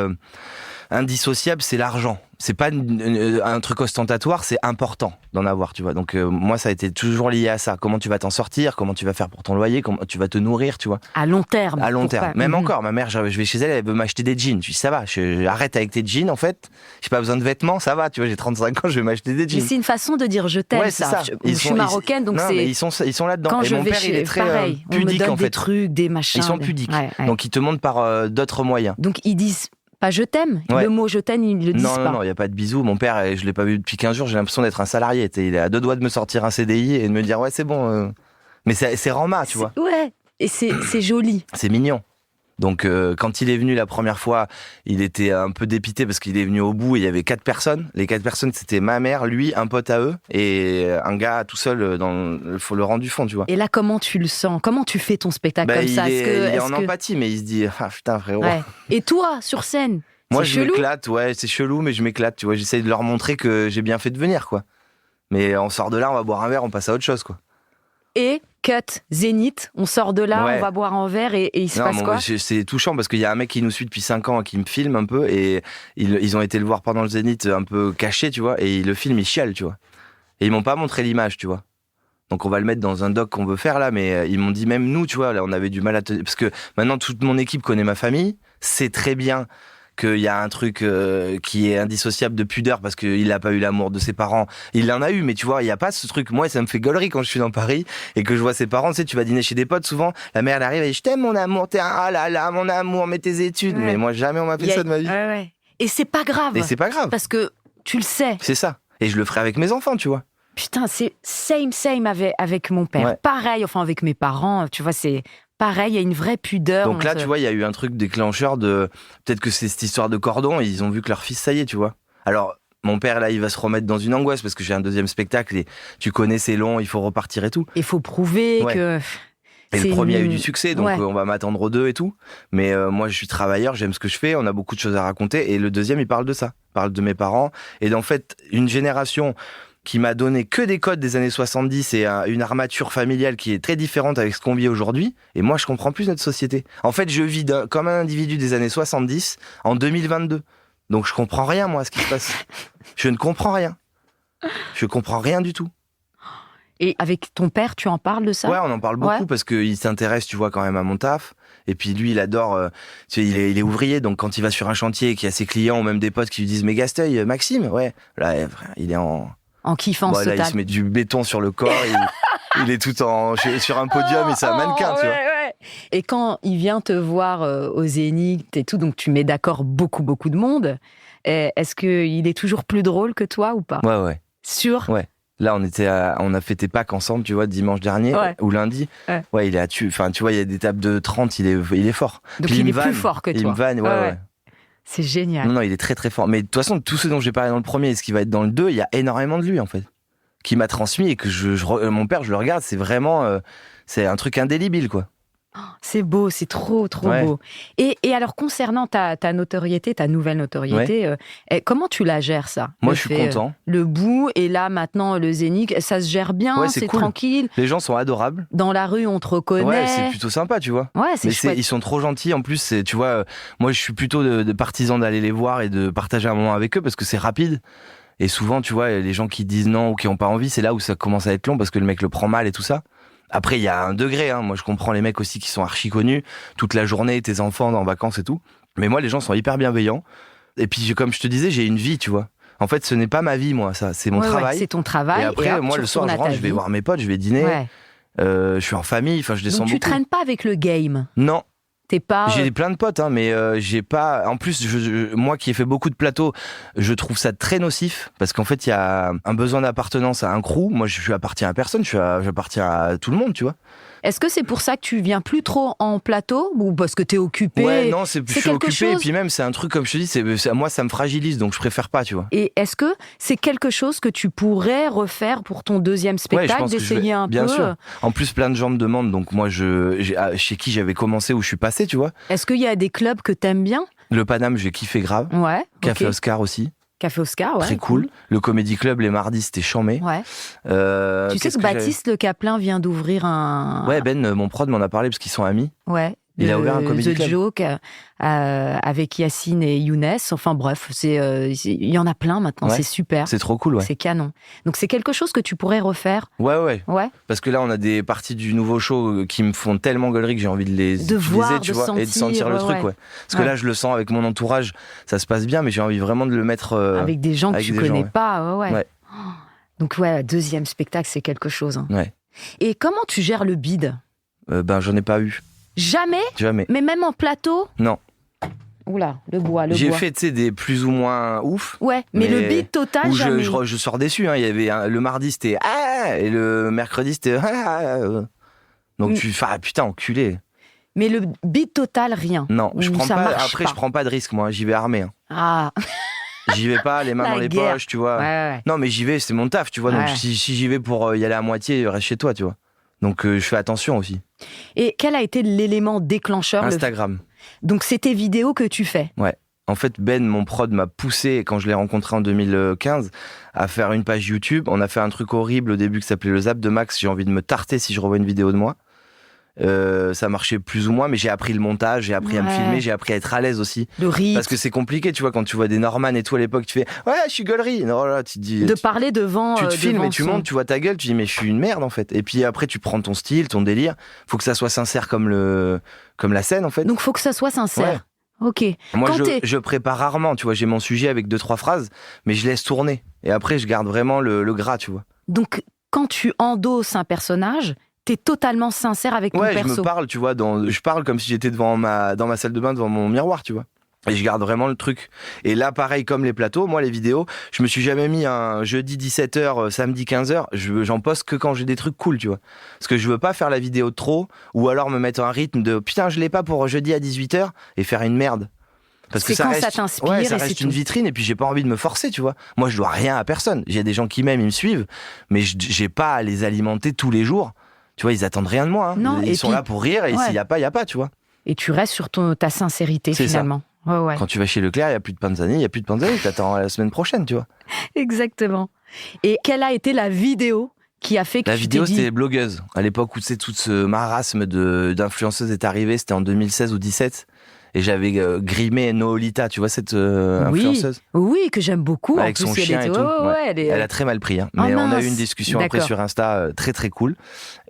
indissociable, c'est l'argent. C'est pas un truc ostentatoire, c'est important d'en avoir, tu vois. Donc, moi, ça a été toujours lié à ça. Comment tu vas t'en sortir, comment tu vas faire pour ton loyer, comment tu vas te nourrir, tu vois. À long terme. À long terme. Même encore, ma mère, je vais chez elle, elle veut m'acheter des jeans. Je dis, ça va, arrête avec tes jeans, en fait. J'ai pas besoin de vêtements, ça va, tu vois, j'ai 35 ans, je vais m'acheter des jeans. Mais c'est une façon de dire je t'aime, ça. Je suis marocaine, donc c'est... Ils sont là-dedans. Quand et mon père, il est très pareil, pudique, on me donne en fait. Des trucs, des machins. Ils sont pudiques. Donc, ils te montrent par d'autres moyens. Donc, ils disent... Pas je t'aime. Le mot je t'aime, ils le disent pas. Non, il n'y a pas de bisous. Mon père, je l'ai pas vu depuis 15 jours, j'ai l'impression d'être un salarié. Il est à 2 doigts de me sortir un CDI et de me dire, ouais, c'est bon. Mais c'est Rama, tu vois. Ouais, et c'est joli. C'est mignon. Donc, quand il est venu la première fois, il était un peu dépité parce qu'il est venu au bout et il y avait 4 personnes. Les 4 personnes, c'était ma mère, lui, un pote à eux et un gars tout seul dans le rang du fond, tu vois. Et là, comment tu le sens? Comment tu fais ton spectacle comme ça? Il est en empathie, mais il se dit, ah putain, frérot. Ouais. Et toi, sur scène? Moi, je m'éclate, ouais, c'est chelou, mais je m'éclate, tu vois. J'essaye de leur montrer que j'ai bien fait de venir, quoi. Mais on sort de là, on va boire un verre, on passe à autre chose, quoi. Et cut, Zénith, on sort de là, on va boire un verre et il se passe quoi? C'est touchant parce qu'il y a un mec qui nous suit depuis 5 ans, qui me filme un peu et ils ont été le voir pendant le Zénith un peu caché, tu vois, et le film, il chiale, tu vois. Et ils m'ont pas montré l'image, tu vois. Donc on va le mettre dans un doc qu'on veut faire là, mais ils m'ont dit même nous, tu vois, là on avait du mal à parce que maintenant toute mon équipe connaît ma famille, c'est très bien qu'il y a un truc qui est indissociable de pudeur parce qu'il n'a pas eu l'amour de ses parents. Il en a eu, mais tu vois, il n'y a pas ce truc. Moi, ça me fait gaulerie quand je suis dans Paris et que je vois ses parents. Tu sais, tu vas dîner chez des potes, souvent, la mère, elle arrive et dit, je t'aime, mon amour, t'es un, ah là là, mon amour, mets tes études. Ouais. Mais moi, jamais on m'a fait ça de ma vie. Ouais. Et c'est pas grave. Et c'est pas grave. Parce que tu le sais. C'est ça. Et je le ferai avec mes enfants, tu vois. Putain, c'est same avec mon père. Ouais. Pareil, enfin, avec mes parents, tu vois, c'est... Pareil, il y a une vraie pudeur. Donc là, tu vois, il y a eu un truc déclencheur de... Peut-être que c'est cette histoire de cordon, et ils ont vu que leur fils, ça y est, tu vois. Alors, mon père, là, il va se remettre dans une angoisse, parce que j'ai un 2e spectacle, et tu connais, c'est long, il faut repartir et tout. Il faut prouver que... Et le premier a eu du succès, donc on va m'attendre aux 2 et tout. Mais moi, je suis travailleur, j'aime ce que je fais, on a beaucoup de choses à raconter, et le 2e, il parle de ça. Il parle de mes parents, et en fait, une génération... qui m'a donné que des codes des années 70 et une armature familiale qui est très différente avec ce qu'on vit aujourd'hui. Et moi, je comprends plus notre société. En fait, je vis comme un individu des années 70 en 2022. Donc, je comprends rien, moi, à ce qui se passe. Je ne comprends rien. Je comprends rien du tout. Et avec ton père, tu en parles de ça? Ouais, on en parle beaucoup parce qu'il s'intéresse, tu vois, quand même à mon taf. Et puis lui, il adore, tu sais, il est ouvrier, donc quand il va sur un chantier et qu'il y a ses clients ou même des potes qui lui disent « Mais Gasteuil, Maxime ?» Ouais, là, il est en kiffance totale. Là, il se met du béton sur le corps, il est tout sur un podium et c'est un mannequin, tu vois. Ouais. Et quand il vient te voir au Zénith et tout, donc tu mets d'accord beaucoup de monde, est-ce qu'il est toujours plus drôle que toi ou pas? Ouais. Sûr? Ouais. Là, on a fêté Pâques ensemble, tu vois, dimanche dernier ou lundi. Ouais, il est enfin, tu vois, il y a des tables de 30, il est fort. Donc puis il est plus fort que toi. Il me vanne, ouais. C'est génial. Non, il est très très fort. Mais de toute façon, tout ce dont j'ai parlé dans le premier et ce qui va être dans le 2, il y a énormément de lui en fait. qui m'a transmis et que mon père, je le regarde, c'est vraiment, c'est un truc indélébile, quoi. C'est beau, c'est trop beau. Et alors, concernant ta notoriété, ta nouvelle notoriété, comment tu la gères, ça? Moi, je suis content. Le bout, et là, maintenant, le Zénith, ça se gère bien, c'est cool. Tranquille. Les gens sont adorables. Dans la rue, on te reconnaît. Ouais, c'est plutôt sympa, tu vois. Ouais, c'est chouette. Ils sont trop gentils. En plus, tu vois, moi, je suis plutôt de partisan d'aller les voir et de partager un moment avec eux parce que c'est rapide. Et souvent, tu vois, les gens qui disent non ou qui n'ont pas envie, c'est là où ça commence à être long parce que le mec le prend mal et tout ça. Après, il y a un degré, hein. Moi, je comprends les mecs aussi qui sont archi connus, toute la journée, tes enfants en vacances et tout. Mais moi, les gens sont hyper bienveillants. Et puis, comme je te disais, j'ai une vie, tu vois. En fait, ce n'est pas ma vie, moi, ça. C'est mon travail. C'est ton travail. Et après, moi, le soir, je rentre, je vais voir mes potes, je vais dîner. Ouais. Je suis en famille, enfin, je descends beaucoup. Donc, tu traînes pas avec le game? Non. T'es pas... J'ai plein de potes, hein, mais j'ai pas... En plus, moi qui ai fait beaucoup de plateaux, je trouve ça très nocif, parce qu'en fait, il y a un besoin d'appartenance à un crew. Moi, je appartiens à personne, j'appartiens à tout le monde, tu vois. Est-ce que c'est pour ça que tu viens plus trop en plateau, ou parce que t'es occupé? Ouais, non, je suis occupé, et puis même, c'est un truc, comme je te dis, moi, ça me fragilise, donc je préfère pas, tu vois. Et est-ce que c'est quelque chose que tu pourrais refaire pour ton deuxième spectacle, d'essayer un peu? Bien sûr. En plus, plein de gens me demandent, donc moi, chez qui j'avais commencé, où je suis passé, tu vois. Est-ce qu'il y a des clubs que t'aimes bien? Le Paname, j'ai kiffé grave. Ouais. Café Oscar aussi. Café Oscar, ouais. Très cool. Le Comedy Club, les mardis, c'était chambé. Ouais. Tu sais que Baptiste Le Caplin vient d'ouvrir un... Ouais, mon prod m'en a parlé parce qu'ils sont amis. Ouais. Il a ouvert un Comedy Club. The Joke avec Yacine et Younes. Enfin bref, il y en a plein maintenant, c'est super. C'est trop cool, ouais. C'est canon. Donc c'est quelque chose que tu pourrais refaire? Ouais. Parce que là, on a des parties du nouveau show qui me font tellement gaulerie que j'ai envie de les voir, tu de vois, sentir, et de sentir le truc, ouais. Parce que là, je le sens avec mon entourage, ça se passe bien, mais j'ai envie vraiment de le mettre... avec des gens que tu connais pas, ouais. Donc ouais, deuxième spectacle, c'est quelque chose. Hein. Ouais. Et comment tu gères le bide? J'en ai pas eu. Jamais? Mais même en plateau? Non. Oula, le bois. J'ai fait, tu sais, des plus ou moins ouf. Ouais, mais le bide total, jamais. Je sors déçu, hein. Il y avait le mardi, c'était et le mercredi, c'était Donc tu fais, putain, enculé. Mais le bide total, rien. Non, je prends pas de risque, moi. J'y vais armé. Hein. Ah. J'y vais pas, les mains dans les poches, tu vois. Ouais. Non, mais j'y vais, c'est mon taf, tu vois. Donc si j'y vais pour y aller à moitié, reste chez toi, tu vois. Donc je fais attention aussi. Et quel a été l'élément déclencheur? Instagram. Donc c'est tes vidéos que tu fais? Ouais. En fait, mon prod m'a poussé, quand je l'ai rencontré en 2015, à faire une page YouTube. On a fait un truc horrible au début qui s'appelait le Zap de Max. J'ai envie de me tarter si je revois une vidéo de moi. Ça marchait plus ou moins, mais j'ai appris le montage, j'ai appris à me filmer, j'ai appris à être à l'aise aussi. Le rythme. Parce que c'est compliqué, tu vois, quand tu vois des Norman et tout à l'époque, tu fais ouais, je suis gaulerie. Non, là, tu dis. Parler devant. Tu te filmes et tu montes, tu vois ta gueule, tu dis mais je suis une merde en fait. Et puis après, tu prends ton style, ton délire. Faut que ça soit sincère comme la scène en fait. Donc faut que ça soit sincère. Ouais. Ok. Moi, je prépare rarement, tu vois, j'ai mon sujet avec 2-3 phrases, mais je laisse tourner. Et après, je garde vraiment le gras, tu vois. Donc, quand tu endosses un personnage, t'es totalement sincère avec ton perso. Ouais, je me parle, tu vois, je parle comme si j'étais dans ma salle de bain, devant mon miroir, tu vois. Et je garde vraiment le truc. Et là, pareil, comme les plateaux, moi, les vidéos, je me suis jamais mis un jeudi 17h, samedi 15h, j'en poste que quand j'ai des trucs cool, tu vois. Parce que je veux pas faire la vidéo de trop, ou alors me mettre un rythme de putain, je l'ai pas pour jeudi à 18h, et faire une merde. Parce que ça reste une vitrine, et puis j'ai pas envie de me forcer, tu vois. Moi, je dois rien à personne. J'ai des gens qui m'aiment, ils me suivent, mais j'ai pas à les alimenter tous les jours. Tu vois, ils attendent rien de moi. Hein. Non, ils sont là pour rire, et s'il y a pas, il y a pas, tu vois. Et tu restes sur ta sincérité, finalement. Ouais. Quand tu vas chez Leclerc, il n'y a plus de panzani, t'attends la semaine prochaine, tu vois. Exactement. Et quelle a été la vidéo qui a fait que la tu vidéo, t'es dit... c'était blogueuse. À l'époque où tout ce marasme d'influenceuses est arrivé, c'était en 2016 ou 2017. Et j'avais grimé Noolita, tu vois cette influenceuse? Oui, que j'aime beaucoup. Avec son chien et tout. Elle a très mal pris. Hein. Mais on a eu une discussion après sur Insta très très cool.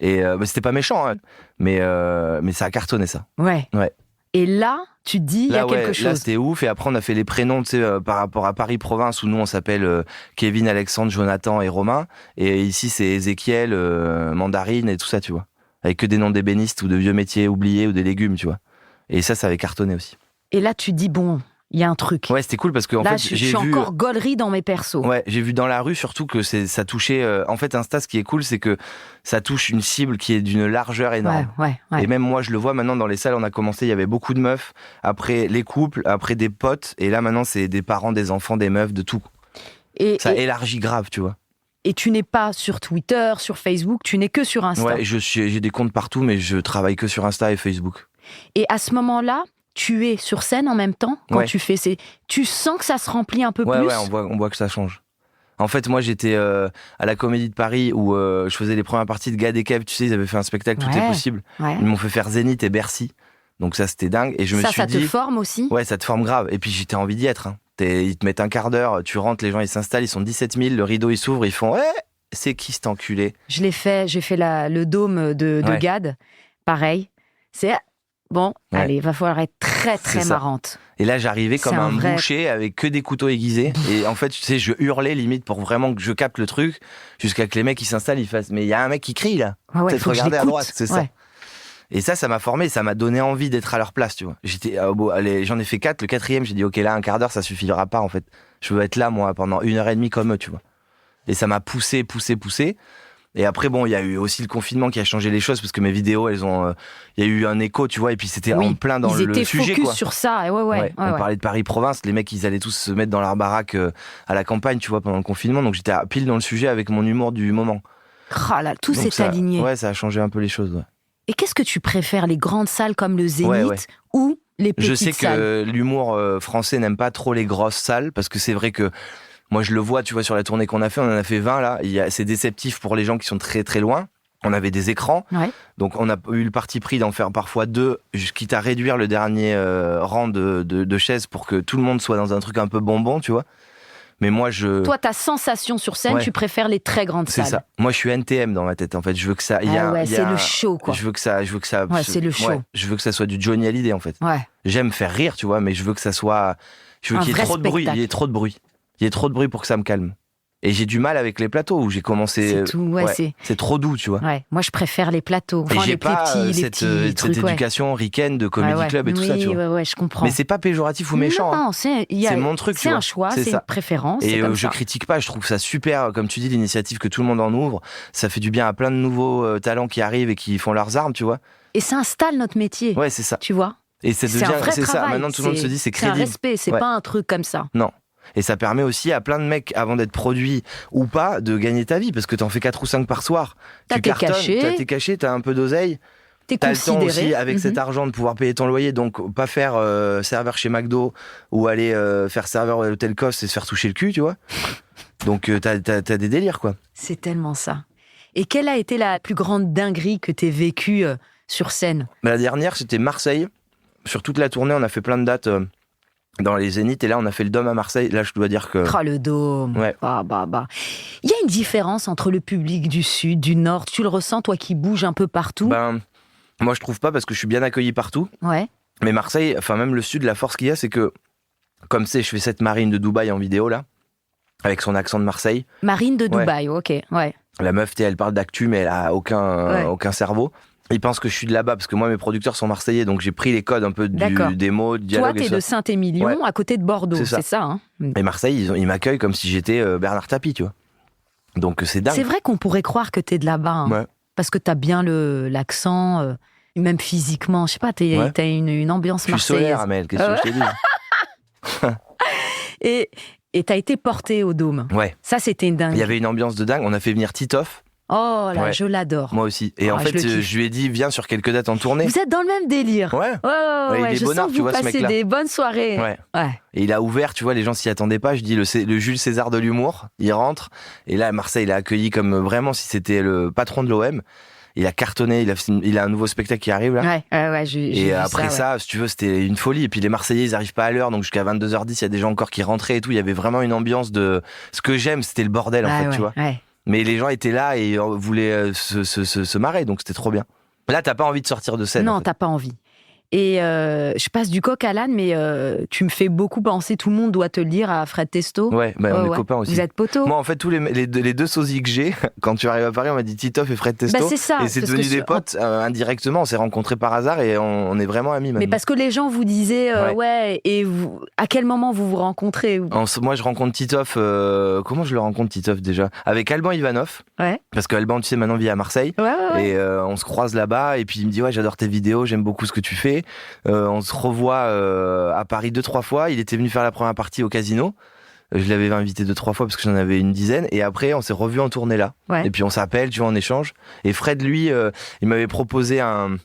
Et c'était pas méchant, hein. Mais ça a cartonné ça. Ouais. Et là, tu te dis, il y a quelque chose. Là, c'était ouf. Et après, on a fait les prénoms, tu sais, par rapport à Paris-Province, où nous, on s'appelle Kevin, Alexandre, Jonathan et Romain. Et ici, c'est Ézéchiel, Mandarine et tout ça, tu vois. Avec que des noms d'ébénistes ou de vieux métiers oubliés ou des légumes, tu vois. Et ça avait cartonné aussi. Et là, tu te dis, bon, il y a un truc. Ouais, c'était cool parce que là, je suis encore gaulerie dans mes persos. Ouais, j'ai vu dans la rue surtout que ça touchait... en fait, Insta, ce qui est cool, c'est que ça touche une cible qui est d'une largeur énorme. Ouais. Et même moi, je le vois maintenant dans les salles, on a commencé, il y avait beaucoup de meufs, après les couples, après des potes, et là maintenant, c'est des parents, des enfants, des meufs, de tout. Ça élargit grave, tu vois. Et tu n'es pas sur Twitter, sur Facebook, tu n'es que sur Insta. Ouais, j'ai des comptes partout, mais je travaille que sur Insta et Facebook. Et à ce moment-là, tu es sur scène en même temps quand tu fais tu sens que ça se remplit un peu plus. Ouais, on voit que ça change. En fait, moi, j'étais à la Comédie de Paris où je faisais les premières parties de Gad et Kev. Tu sais, ils avaient fait un spectacle Tout est possible. Ouais. Ils m'ont fait faire Zénith et Bercy. Donc ça, c'était dingue. Et je me suis dit... Ça te forme aussi ? Ouais, ça te forme grave. Et puis, j'étais envie d'y être. Ils te mettent un quart d'heure, tu rentres, les gens, ils s'installent, ils sont 17 000, le rideau, il s'ouvre, ils font « c'est qui cet enculé ?» J'ai fait le dôme de Gad. Pareil. C'est... Bon, allez, va falloir être très, très marrante. Et là, j'arrivais comme un boucher avec que des couteaux aiguisés. Et en fait, tu sais, je hurlais limite pour vraiment que je capte le truc, jusqu'à que les mecs, ils s'installent, ils fassent « mais il y a un mec qui crie, là. Peut-être regarder à droite, c'est ça. » Et ça m'a formé, ça m'a donné envie d'être à leur place, tu vois. J'en ai fait 4, le 4e, j'ai dit « ok, là, un quart d'heure, ça suffira pas, en fait. Je veux être là, moi, pendant 1h30 comme eux, tu vois. » Et ça m'a poussé. Et après, bon, il y a eu aussi le confinement qui a changé les choses parce que mes vidéos, il y a eu un écho, tu vois, et puis c'était en plein dans le sujet, quoi. Ils étaient focus sur ça, ouais. On parlait de Paris-Province, les mecs, ils allaient tous se mettre dans leur baraque à la campagne, tu vois, pendant le confinement, donc j'étais pile dans le sujet avec mon humour du moment. Là, tout s'est aligné. Ouais, ça a changé un peu les choses, ouais. Et qu'est-ce que tu préfères, les grandes salles comme le Zénith ou les petites salles ? Je sais que l'humour français n'aime pas trop les grosses salles parce que c'est vrai que moi, je le vois, tu vois, sur la tournée qu'on a fait, on en a fait 20 là. C'est déceptif pour les gens qui sont très très loin. On avait des écrans, donc on a eu le parti pris d'en faire parfois 2, quitte à réduire le dernier rang de chaises pour que tout le monde soit dans un truc un peu bonbon, tu vois. Mais moi, Toi, ta sensation sur scène, tu préfères les très grandes salles. C'est ça. Moi, je suis NTM dans ma tête, en fait. Je veux que ça... c'est le show, quoi. Je veux que ça... Ouais, c'est le show. Je veux que ça soit du Johnny Hallyday, en fait. Ouais. J'aime faire rire, tu vois, mais je veux que ça soit... Je veux qu'il y ait trop de bruit. Il y ait trop de bruit pour que ça me calme. Et j'ai du mal avec les plateaux où j'ai commencé. C'est tout, c'est trop doux, tu vois. Ouais. Moi, je préfère les plateaux. Enfin, et j'ai pas cette éducation ricaine de Comedy Club et tout ça, tu vois. Ouais, je comprends. Mais c'est pas péjoratif ou méchant. Non, c'est mon truc. C'est un choix, c'est une préférence. Et je critique pas. Je trouve ça super, comme tu dis, l'initiative que tout le monde en ouvre. Ça fait du bien à plein de nouveaux talents qui arrivent et qui font leurs armes, tu vois. Et ça installe notre métier. Ouais, c'est ça. Tu vois. Et c'est un vrai travail. Ça. Maintenant, tout le monde se dit c'est crédible. C'est un respect. C'est pas un truc comme ça. Non. Et ça permet aussi à plein de mecs, avant d'être produits ou pas, de gagner ta vie. Parce que t'en fais 4 ou 5 par soir. Tu cartonnes, t'es caché, t'as un peu d'oseille. T'as le temps aussi, avec cet argent, de pouvoir payer ton loyer. Donc, pas faire serveur chez McDo ou aller faire serveur à l'hôtel Coste et se faire toucher le cul, tu vois. Donc, t'as des délires, quoi. C'est tellement ça. Et quelle a été la plus grande dinguerie que t'aies vécue sur scène ? La dernière, c'était Marseille. Sur toute la tournée, on a fait plein de dates... dans les Zéniths, et là on a fait le Dôme à Marseille. Là je dois dire que... le Dôme. Ouais. Il y a une différence entre le public du Sud, du Nord. Tu le ressens, toi qui bouges un peu partout ? Moi je trouve pas, parce que je suis bien accueilli partout. Ouais. Mais Marseille, enfin même le Sud, la force qu'il y a, c'est que, comme je fais cette Marine de Dubaï en vidéo là, avec son accent de Marseille. Marine de Dubaï, ok, ouais. La meuf, elle parle d'actu, mais elle a aucun cerveau. Ils pensent que je suis de là-bas, parce que moi, mes producteurs sont marseillais, donc j'ai pris les codes un peu des mots, du dialogue. Toi, t'es de Saint-Émilion, à côté de Bordeaux, c'est ça hein. Et Marseille, ils m'accueillent comme si j'étais Bernard Tapie, tu vois. Donc c'est dingue. C'est vrai qu'on pourrait croire que t'es de là-bas, hein, parce que t'as bien l'accent, même physiquement, je sais pas, t'as une ambiance marseillaise. Je suis solaire, Amel, qu'est-ce que je t'ai dit. Et t'as été porté au Dôme. Ouais. Ça, c'était une dingue. Il y avait une ambiance de dingue, on a fait venir Titoff. Oh là, je l'adore. Moi aussi. Et en fait, je lui ai dit, viens sur quelques dates en tournée. Vous êtes dans le même délire. Ouais. Il est je sens que vous passez des bonnes soirées. Ouais. Et il a ouvert, tu vois, les gens s'y attendaient pas. Je dis, le Jules César de l'humour, il rentre. Et là, à Marseille, il a accueilli comme vraiment si c'était le patron de l'OM. Il a cartonné, il a un nouveau spectacle qui arrive là. Et après ça, si tu veux, c'était une folie. Et puis les Marseillais, ils arrivent pas à l'heure, donc jusqu'à 22h10, il y a des gens encore qui rentraient et tout. Il y avait vraiment une ambiance de... Ce que j'aime, c'était le bordel en fait, tu vois. Mais les gens étaient là et voulaient se marrer, donc c'était trop bien. Là, t'as pas envie de sortir de scène. Non, en fait. T'as pas envie. Et je passe du coq à l'âne, mais tu me fais beaucoup penser, tout le monde doit te le dire, à Fred Testo. Ouais, on est copains aussi. Vous êtes potos. Moi, en fait, tous les deux sosies que j'ai, quand tu arrives à Paris, on m'a dit Titoff et Fred Testo. C'est ça. Et c'est devenu des potes indirectement. On s'est rencontrés par hasard et on est vraiment amis maintenant. Mais parce que les gens vous disaient, et vous, à quel moment vous vous rencontrez ? Moi, je rencontre Titoff. Comment je le rencontre, Titoff, déjà ? Avec Alban Ivanov. Ouais. Parce qu'Alban, tu sais, maintenant vit à Marseille. Ouais. Et on se croise là-bas. Et puis il me dit, j'adore tes vidéos, j'aime beaucoup ce que tu fais. On se revoit à Paris 2-3 fois. Il était venu faire la première partie au Casino. Je l'avais invité 2-3 fois parce que j'en avais une dizaine. Et après, on s'est revus en tournée là. Ouais. Et puis on s'appelle, tu vois, en échange. Et Fred, lui, il m'avait proposé un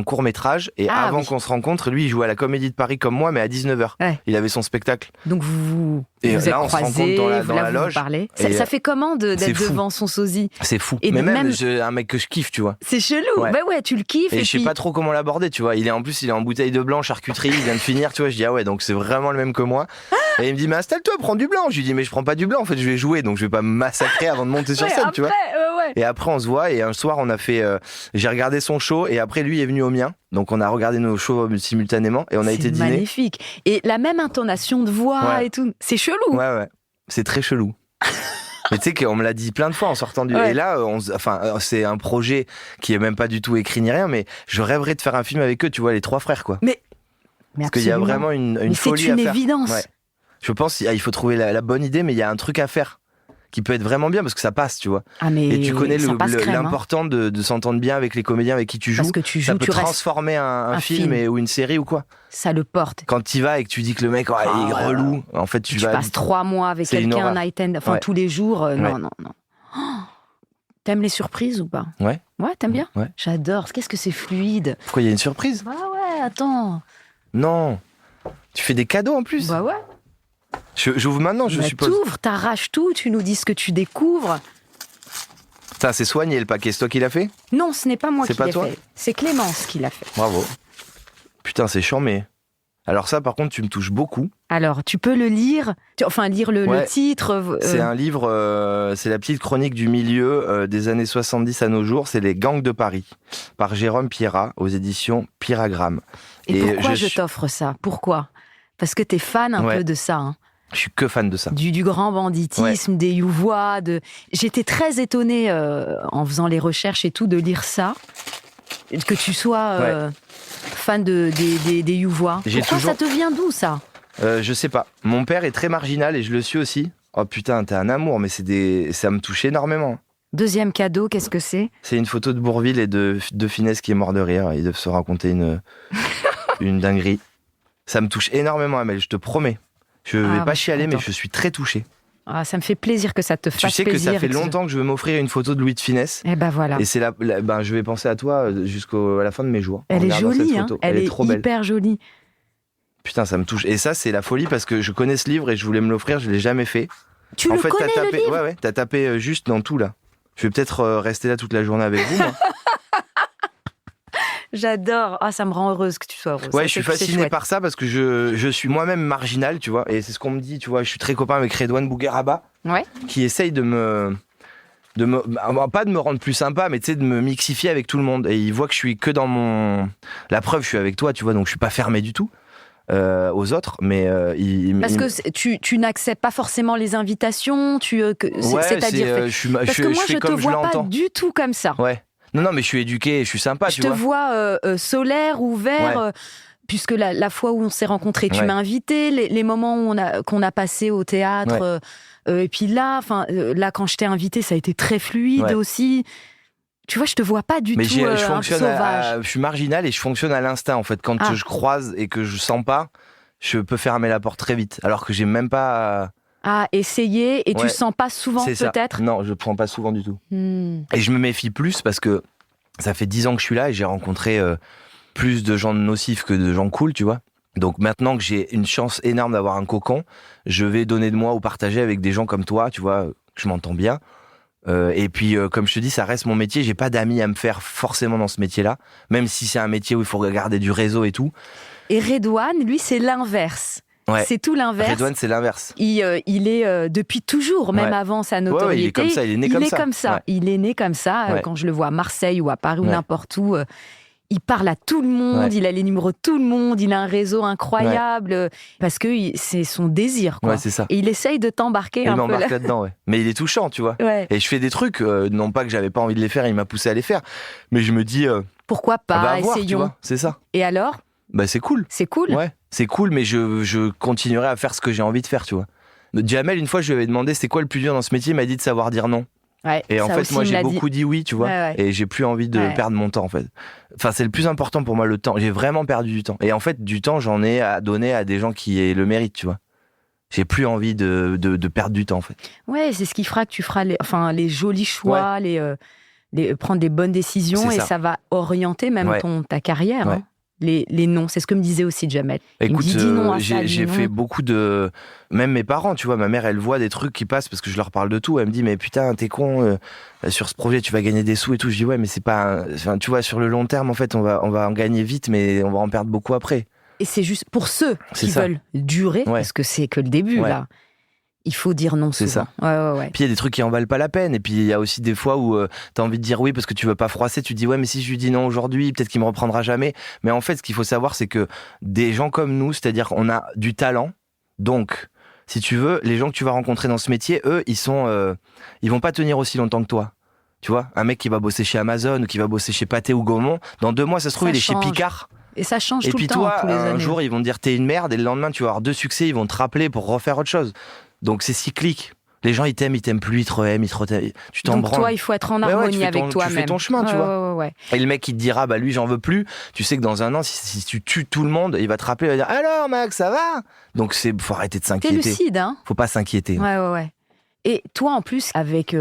court-métrage. Et avant qu'on se rencontre, lui, il jouait à la Comédie de Paris comme moi, mais à 19h. Ouais. Il avait son spectacle. Donc vous là, êtes on croisés, se rencontre dans la loge. Vous parlez. Ça fait comment d'être devant son sosie? C'est fou. Et mais même un mec que je kiffe, tu vois. C'est chelou. Ouais, tu le kiffes. Et je sais pas trop comment l'aborder, tu vois. Il est en bouteille de blanc, charcuterie, il vient de finir, tu vois. Je dis, ah ouais, donc c'est vraiment le même que moi. Et il me dit, mais installe-toi, prends du blanc. Je lui dis, mais je prends pas du blanc, en fait, je vais jouer, donc je vais pas me massacrer avant de monter sur scène, tu vois. Et après, on se voit, et un soir, on a fait, j'ai regardé son show, et après, lui est venu au mien. Donc, on a regardé nos shows simultanément, et on a été dîner. C'est magnifique. Et la même intonation de voix et tout. C'est chelou. Ouais. C'est très chelou. Mais tu sais qu'on me l'a dit plein de fois en sortant du... Ouais. Et là, c'est un projet qui est même pas du tout écrit ni rien, mais je rêverais de faire un film avec eux, tu vois, les 3 frères, quoi. Mais parce qu'il y a vraiment une folie à faire. C'est une évidence. Ouais. Je pense qu'il faut trouver la bonne idée, mais il y a un truc à faire qui peut être vraiment bien parce que ça passe, tu vois. Et tu connais l'important de s'entendre bien avec les comédiens avec qui tu joues. Parce que tu joues, ça peut transformer un film ou une série ou quoi. Ça le porte. Quand tu y vas et que tu dis que le mec il est relou, en fait tu passes 3 mois avec quelqu'un night and, tous les jours. Non. Oh, t'aimes les surprises ou pas? Ouais. Ouais, t'aimes bien? Ouais. J'adore. Qu'est-ce que c'est fluide. Pourquoi il y a une surprise? Bah ouais, attends. Non. Tu fais des cadeaux en plus? Bah ouais. J'ouvre maintenant, je suppose. T'ouvres, t'arraches tout, tu nous dis ce que tu découvres. Ça, c'est soigné le paquet, c'est toi qui l'as fait? Non, ce n'est pas moi qui l'ai fait. C'est Clémence qui l'a fait. Bravo. Putain, c'est charmé. Alors ça, par contre, tu me touches beaucoup. Alors, tu peux le lire, lire le titre. C'est un livre, c'est la petite chronique du milieu des années 70 à nos jours. C'est Les Gangs de Paris, par Jérôme Pierrat, aux éditions Piragramme. Et pourquoi je t'offre ça? Pourquoi? Parce que t'es fan un peu de ça. Hein. Je suis que fan de ça. Du grand banditisme, des youvois. J'étais très étonnée en faisant les recherches et tout de lire ça. Que tu sois fan des youvois. Pourquoi ça te vient d'où ça? Je sais pas. Mon père est très marginal et je le suis aussi. Oh putain, t'es un amour, mais ça me touche énormément. Deuxième cadeau, qu'est-ce que c'est? C'est une photo de Bourvil et de Finesse qui est mort de rire. Ils doivent se raconter une dinguerie. Ça me touche énormément, Amel, je te promets. Je vais pas chialer, mais je suis très touché. Ah, ça me fait plaisir que ça te fasse plaisir. Tu sais que ça fait longtemps que je veux m'offrir une photo de Louis de Finesse. Et ben voilà. Et c'est je vais penser à toi jusqu'à la fin de mes jours. Elle est jolie, hein. Elle est trop belle. Hyper jolie. Putain, ça me touche. Et ça, c'est la folie parce que je connais ce livre et je voulais me l'offrir, je l'ai jamais fait. Tu le connais, le livre? Ouais, t'as tapé juste dans tout là. Je vais peut-être rester là toute la journée avec vous, moi. J'adore. Ah, ça me rend heureuse que tu sois heureuse. Ouais, je suis fasciné par ça parce que je suis moi-même marginal, tu vois. Et c'est ce qu'on me dit, tu vois. Je suis très copain avec Redouane Bougueraba, qui essaye pas de me rendre plus sympa, mais tu sais, de me mixifier avec tout le monde. Et il voit que je suis que dans la preuve, je suis avec toi, tu vois. Donc je suis pas fermé du tout aux autres, mais parce que tu n'acceptes pas forcément les invitations, c'est-à-dire parce que moi je te vois pas du tout comme ça. Ouais. Non, mais je suis éduqué, je suis sympa, tu vois. Je te vois solaire, ouvert, puisque la fois où on s'est rencontrés, tu m'as invité, les moments qu'on a passé au théâtre, et puis là, quand je t'ai invité, ça a été très fluide aussi. Tu vois, je te vois pas du tout sauvage. Je suis marginal et je fonctionne à l'instinct, en fait. Quand je croise et que je sens pas, je peux fermer la porte très vite, alors que j'ai même pas... essayer et tu sens pas souvent peut-être? Non, je prends pas souvent du tout. Et je me méfie plus parce que ça fait 10 ans que je suis là et j'ai rencontré plus de gens nocifs que de gens cool, tu vois. Donc maintenant que j'ai une chance énorme d'avoir un cocon, je vais donner de moi ou partager avec des gens comme toi, tu vois, que je m'entends bien. Et puis, comme je te dis, ça reste mon métier. J'ai pas d'amis à me faire forcément dans ce métier-là, même si c'est un métier où il faut regarder du réseau et tout. Et Redouane, lui, c'est l'inverse. Ouais. C'est tout l'inverse. Redouane, c'est l'inverse. Il est depuis toujours, même avant sa notoriété. Il est comme ça, il est né comme ça. Ouais. Il est né comme ça. Quand je le vois à Marseille ou à Paris ou n'importe où, il parle à tout le monde, il a les numéros de tout le monde, il a un réseau incroyable, parce que c'est son désir, quoi. Ouais, c'est ça. Et il essaye de t'embarquer un peu. Il m'embarque là-dedans, ouais. Mais il est touchant, tu vois. Ouais. Et je fais des trucs, non pas que j'avais pas envie de les faire, il m'a poussé à les faire, mais je me dis... pourquoi pas, essayons. Tu vois, c'est ça. Et alors? C'est cool. C'est cool. Ouais, c'est cool, mais je continuerai à faire ce que j'ai envie de faire, tu vois. Jamel, une fois, je lui avais demandé c'est quoi le plus dur dans ce métier, il m'a dit de savoir dire non. Ouais, et en fait, moi, j'ai beaucoup dit oui, tu vois, et j'ai plus envie de perdre mon temps, en fait. Enfin, c'est le plus important pour moi, le temps. J'ai vraiment perdu du temps. Et en fait, du temps, j'en ai à donner à des gens qui le méritent, tu vois. J'ai plus envie de perdre du temps, en fait. Ouais, c'est ce qui fera que tu feras les jolis choix, prendre des bonnes décisions, et ça va orienter même ta carrière. Hein. Les noms, c'est ce que me disait aussi Jamel. Écoute, il me dit, dis non à ça, j'ai dis fait non. beaucoup de... Même mes parents, tu vois, ma mère, elle voit des trucs qui passent parce que je leur parle de tout. Elle me dit, mais putain, t'es con, sur ce projet, tu vas gagner des sous et tout. Je dis, ouais, mais c'est pas... Enfin, tu vois, sur le long terme, en fait, on va en gagner vite, mais on va en perdre beaucoup après. Et c'est juste pour ceux qui veulent durer, parce que c'est que le début, là. Il faut dire non souvent. C'est ça. Ouais. Puis il y a des trucs qui en valent pas la peine. Et puis il y a aussi des fois où t'as envie de dire oui parce que tu veux pas froisser. Tu te dis ouais, mais si je lui dis non aujourd'hui, peut-être qu'il me reprendra jamais. Mais en fait, ce qu'il faut savoir, c'est que des gens comme nous, c'est-à-dire qu'on a du talent. Donc, si tu veux, les gens que tu vas rencontrer dans ce métier, eux, ils vont pas tenir aussi longtemps que toi. Tu vois, un mec qui va bosser chez Amazon ou qui va bosser chez Pathé ou Gaumont, dans 2 mois, ça se trouve, il est chez Picard. Et ça change et tout puis le temps, toi, tous les années. un jour, ils vont te dire t'es une merde, et le lendemain, tu vas avoir 2 succès, ils vont te rappeler pour refaire autre chose. Donc c'est cyclique. Les gens, ils t'aiment plus, ils te re-aiment, tu t'en branles. Donc toi, il faut être en harmonie avec toi-même. Tu fais ton chemin, tu vois. Ouais. Et le mec qui te dira, bah lui, j'en veux plus, tu sais que dans 1 an, si tu tues tout le monde, il va te rappeler, il va dire, alors Max, ça va? Donc faut arrêter de s'inquiéter. T'es lucide, hein? Faut pas s'inquiéter. Ouais. Et toi, en plus, avec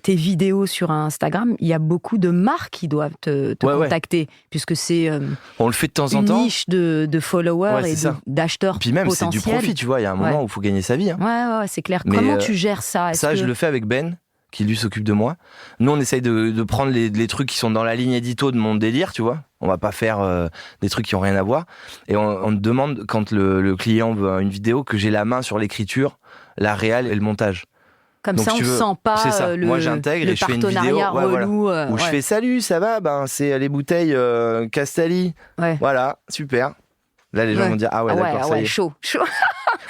tes vidéos sur Instagram, il y a beaucoup de marques qui doivent te contacter, puisque c'est on le fait de temps en temps. Une niche de followers et d'acheteurs potentiels. Puis même, c'est du profit, tu vois. Il y a un moment où il faut gagner sa vie. Hein. Ouais, c'est clair. Mais comment tu gères ça? Je le fais avec Ben, qui lui s'occupe de moi. Nous, on essaye de prendre les trucs qui sont dans la ligne édito de mon délire, tu vois. On va pas faire des trucs qui ont rien à voir. Et on demande, quand le client veut une vidéo, que j'ai la main sur l'écriture, la réal et le montage. Comme donc, ça, on ne sent pas Moi, j'intègre et je fais une vidéo relou. Où je fais salut, ça va? C'est les bouteilles Castali. Voilà, super. Là, les gens vont dire ah ouais, d'accord, ça y est. Chaud.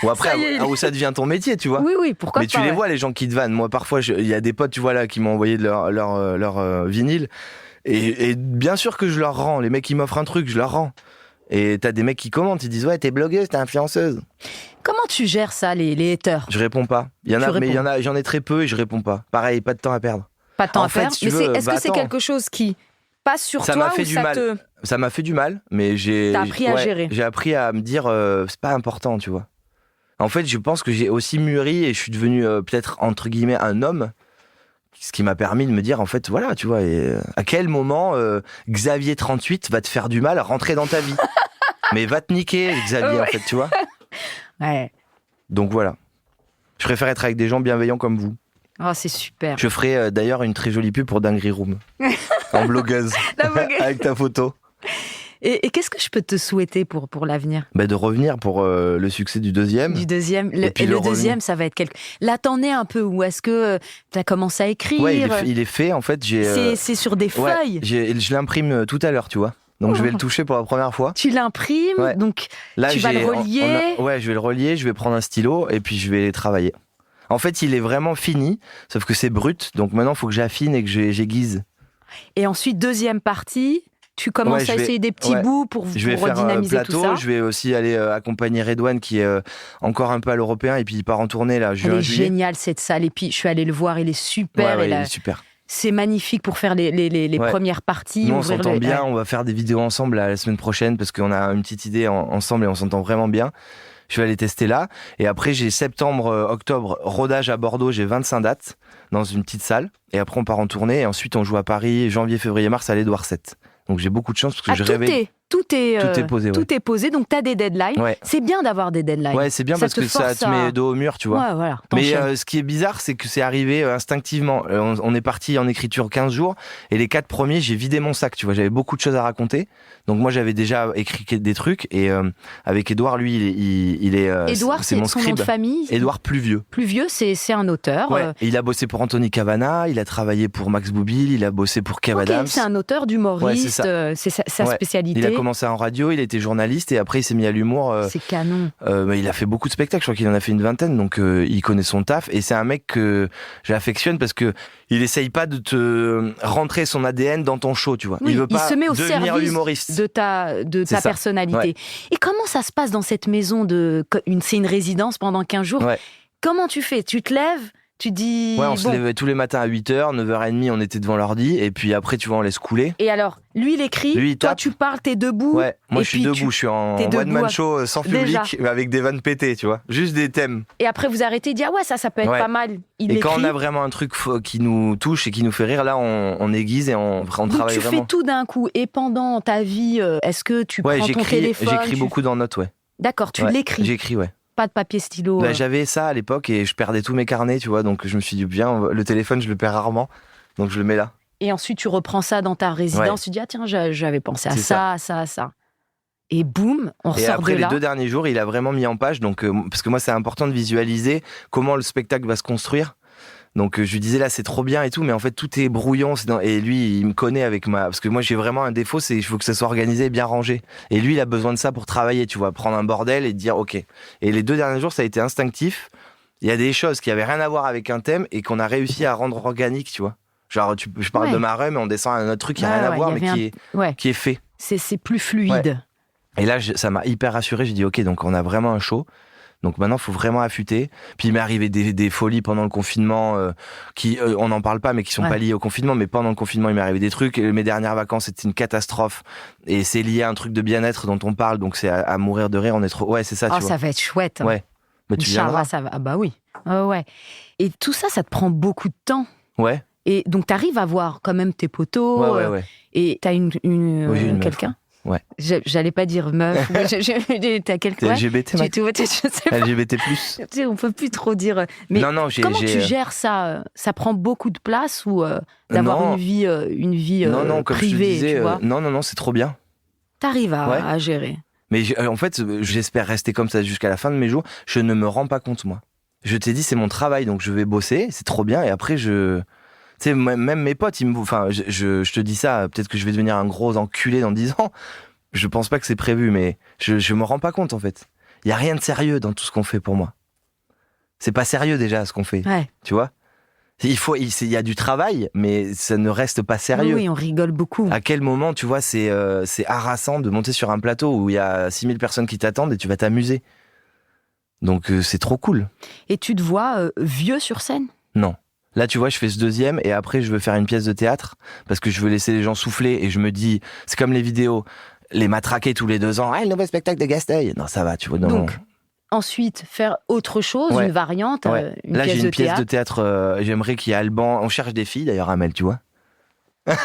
Ou après, où ça devient ton métier, tu vois. Oui, pourquoi pas. Mais tu les vois, les gens qui te vannent. Moi, parfois, il y a des potes, tu vois, là, qui m'ont envoyé leur vinyle. Et bien sûr que je leur rends. Les mecs qui m'offrent un truc, je leur rends. Et t'as des mecs qui commentent, ils disent ouais, t'es blogueuse, t'es influenceuse. Comment tu gères ça, les haters? Je réponds pas. J'en ai très peu et je réponds pas. Pareil, pas de temps à perdre. Pas de temps à perdre. Mais est-ce que c'est quelque chose qui passe sur toi ou ça te... Ça m'a fait du mal, mais T'as appris à gérer. J'ai appris à me dire c'est pas important, tu vois. En fait, je pense que j'ai aussi mûri et je suis devenu peut-être entre guillemets un homme. Ce qui m'a permis de me dire, en fait, voilà, tu vois, à quel moment Xavier 38 va te faire du mal à rentrer dans ta vie? Mais va te niquer, Xavier, en fait, tu vois. Ouais. Donc voilà. Je préfère être avec des gens bienveillants comme vous. Oh, c'est super. Je ferai d'ailleurs une très jolie pub pour Dinguerie Room. En blogueuse. Avec ta photo. Et qu'est-ce que je peux te souhaiter pour l'avenir? De revenir pour le succès du 2e. Du 2e. Et le 2e, ça va être quelque... Là, t'en es un peu où est-ce que t'as commencé à écrire? Ouais, il est fait, en fait. C'est sur des feuilles. Je l'imprime tout à l'heure, tu vois. Donc je vais le toucher pour la première fois. Tu l'imprimes, donc là, tu vas le relier. Je vais le relier, je vais prendre un stylo et puis je vais travailler. En fait, il est vraiment fini, sauf que c'est brut. Donc maintenant, il faut que j'affine et que j'aiguise. Et ensuite, 2e partie... Tu commences à essayer des petits bouts pour redynamiser plateau, tout ça. Je vais aussi aller accompagner Redouane qui est encore un peu à l'européen et puis il part en tournée là. Elle est géniale cette salle et puis je suis allée le voir, il est super. Il est super. C'est magnifique pour faire les premières parties. Nous on s'entend bien, on va faire des vidéos ensemble la semaine prochaine parce qu'on a une petite idée ensemble et on s'entend vraiment bien. Je vais aller tester là. Et après, j'ai septembre, octobre, rodage à Bordeaux. J'ai 25 dates dans une petite salle. Et après, on part en tournée. Et ensuite, on joue à Paris, janvier, février, mars à l'Édouard VII. Donc, j'ai beaucoup de chance parce que je rêvais. Tout est posé. Tout est posé, donc tu as des deadlines. Ouais. C'est bien d'avoir des deadlines. Ouais, c'est bien parce que ça te met dos au mur, tu vois. Ouais, voilà, mais ce qui est bizarre, c'est que c'est arrivé instinctivement. On est parti en écriture 15 jours et les 4 premiers, j'ai vidé mon sac, tu vois. J'avais beaucoup de choses à raconter. Donc moi, j'avais déjà écrit des trucs et avec Édouard, lui, il est Édouard, c'est mon son nom de famille. Édouard Pluvieux. Pluvieux, c'est un auteur. Ouais. Et il a bossé pour Anthony Cavana, il a travaillé pour Max Boublil, il a bossé pour Kev Adams. C'est un auteur d'humoriste, c'est sa spécialité. Il a commencé en radio, il était journaliste et après il s'est mis à l'humour. C'est canon. Il a fait beaucoup de spectacles, je crois qu'il en a fait une vingtaine, donc il connaît son taf et c'est un mec que j'affectionne parce que il essaye pas de te rentrer son ADN dans ton show, tu vois. Oui, il veut pas se met au devenir service humoriste de ta personnalité. Ouais. Et comment ça se passe dans cette maison c'est une résidence pendant 15 jours. Ouais. Comment tu fais? Tu te lèves, Tu dis... Ouais, on se levait tous les matins à 8h, 9h30, on était devant l'ordi, et puis après, tu vois, on laisse couler. Et alors, lui, il écrit, lui, il toi, tape. tu parles, t'es debout. Ouais, moi, je suis debout, je suis en t'es one-man debout, show sans déjà. public, avec des vannes pétées, tu vois. Juste des thèmes. Et après, vous arrêtez, il dit, ah ouais, ça peut être pas mal. Il et écrit. quand on a vraiment un truc qui nous touche et qui nous fait rire, là, on aiguise et on Donc, travaille tu vraiment. fais tout d'un coup. Et pendant ta vie, est-ce que tu prends ton téléphone? J'écris beaucoup dans notes, ouais. D'accord, tu l'écris. J'écris, ouais. Pas de papier stylo. Bah, j'avais ça à l'époque et je perdais tous mes carnets, tu vois, donc je me suis dit, bien, le téléphone, je le perds rarement, donc je le mets là. Et ensuite, tu reprends ça dans ta résidence, tu dis, ah tiens, j'avais pensé à ça. Et boum, on ressort de là. Et après, les 2 derniers jours, il a vraiment mis en page, donc, parce que moi, c'est important de visualiser comment le spectacle va se construire. Donc je lui disais là c'est trop bien et tout, mais en fait tout est brouillon. Et lui il me connaît parce que moi j'ai vraiment un défaut, c'est il faut que ça soit organisé et bien rangé. Et lui il a besoin de ça pour travailler, tu vois, prendre un bordel et dire ok. Et les 2 derniers jours ça a été instinctif. Il y a des choses qui avaient rien à voir avec un thème et qu'on a réussi à rendre organique, tu vois. Genre je parle de ma rhum et on descend à un autre truc qui a rien à voir mais qui est fait. C'est plus fluide. Ouais. Et là ça m'a hyper rassuré. J'ai dit ok, donc on a vraiment un show. Donc maintenant, il faut vraiment affûter. Puis il m'est arrivé des folies pendant le confinement qui, on n'en parle pas, mais qui sont pas liées au confinement. Mais pendant le confinement, il m'est arrivé des trucs. Mes dernières vacances, c'était une catastrophe. Et c'est lié à un truc de bien-être dont on parle. Donc c'est à mourir de rire. On est trop... Ouais, c'est ça, tu vois. Ça va être chouette. Hein. Ouais. Mais tu viendras. Ça va. Ah bah oui. Ouais. Et tout ça, ça te prend beaucoup de temps. Ouais. Et donc, t'arrives à voir quand même tes potos. Ouais. Et t'as une quelqu'un. Ouais. J'allais pas dire meuf. T'as quelqu'un. T'es LGBT, LGBT+. On peut plus trop dire. Mais comment tu gères ça? Ça prend beaucoup de place ou d'avoir une vie non, comme privée, je te disais, tu vois. Non, c'est trop bien. T'arrives à gérer. Mais en fait, j'espère rester comme ça jusqu'à la fin de mes jours. Je ne me rends pas compte, moi. Je t'ai dit, c'est mon travail, donc je vais bosser, c'est trop bien. Et après, tu sais, même mes potes, je te dis ça, peut-être que je vais devenir un gros enculé dans 10 ans. Je pense pas que c'est prévu, mais je me rends pas compte, en fait. Il y a rien de sérieux dans tout ce qu'on fait pour moi. C'est pas sérieux déjà, ce qu'on fait. Ouais. Tu vois? Il y a du travail, mais ça ne reste pas sérieux. Oui, on rigole beaucoup. À quel moment, tu vois, c'est harassant de monter sur un plateau où il y a 6000 personnes qui t'attendent et tu vas t'amuser. Donc c'est trop cool. Et tu te vois vieux sur scène? Non. Là, tu vois, je fais ce 2e et après, je veux faire une pièce de théâtre parce que je veux laisser les gens souffler et je me dis, c'est comme les vidéos, les matraquer tous les 2 ans. Ah, le nouveau spectacle de Gasteuil. Non, ça va, tu vois. Non. Donc, ensuite, faire autre chose, une variante, une là, pièce j'ai une de pièce théâtre. de théâtre. J'aimerais qu'il y ait Alban. On cherche des filles, d'ailleurs, Amel, tu vois. Okay.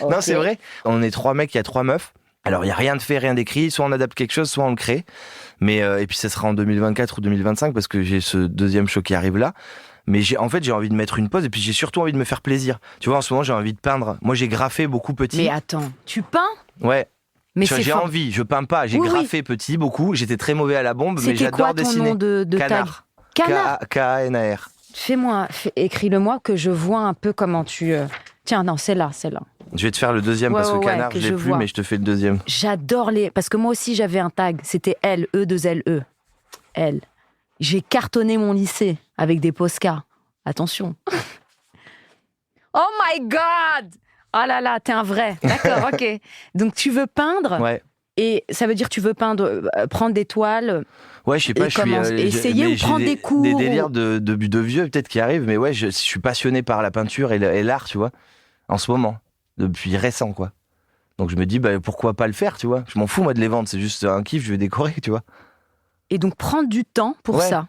Non, c'est vrai. On est 3 mecs, il y a 3 meufs. Alors, il n'y a rien de fait, rien d'écrit. Soit on adapte quelque chose, soit on le crée. Mais, et puis, ça sera en 2024 ou 2025 parce que j'ai ce 2e show qui arrive là. Mais j'ai envie de mettre une pause et puis j'ai surtout envie de me faire plaisir. Tu vois, en ce moment, j'ai envie de peindre. Moi, j'ai graffé beaucoup petit. Mais attends, tu peins? Ouais. Mais j'ai envie, je peins pas. J'ai graffé petit beaucoup. J'étais très mauvais à la bombe, mais j'adore dessiner. C'était quoi ton nom de Canard. Canard. K-A-N-A-R. Écris-le-moi que je vois un peu comment tu... Tiens, non, c'est là. Je vais te faire le 2e parce que Canard, je l'ai plus, mais je te fais le 2e. J'adore parce que moi aussi, j'avais un tag. C'était L, E2LE. L. J'ai cartonné mon lycée avec des Posca. Attention. Oh my God! Oh là là, t'es un vrai. D'accord, ok. Donc tu veux peindre. Ouais. Et ça veut dire tu veux peindre, prendre des toiles. Ouais, je sais pas, essayer ou prendre des cours. Des délires de vieux peut-être qui arrivent, mais ouais, je suis passionné par la peinture et l'art, tu vois, en ce moment, depuis récent, quoi. Donc je me dis, pourquoi pas le faire, tu vois. Je m'en fous, moi, de les vendre, c'est juste un kiff, je vais décorer, tu vois. Et donc prendre du temps pour ça.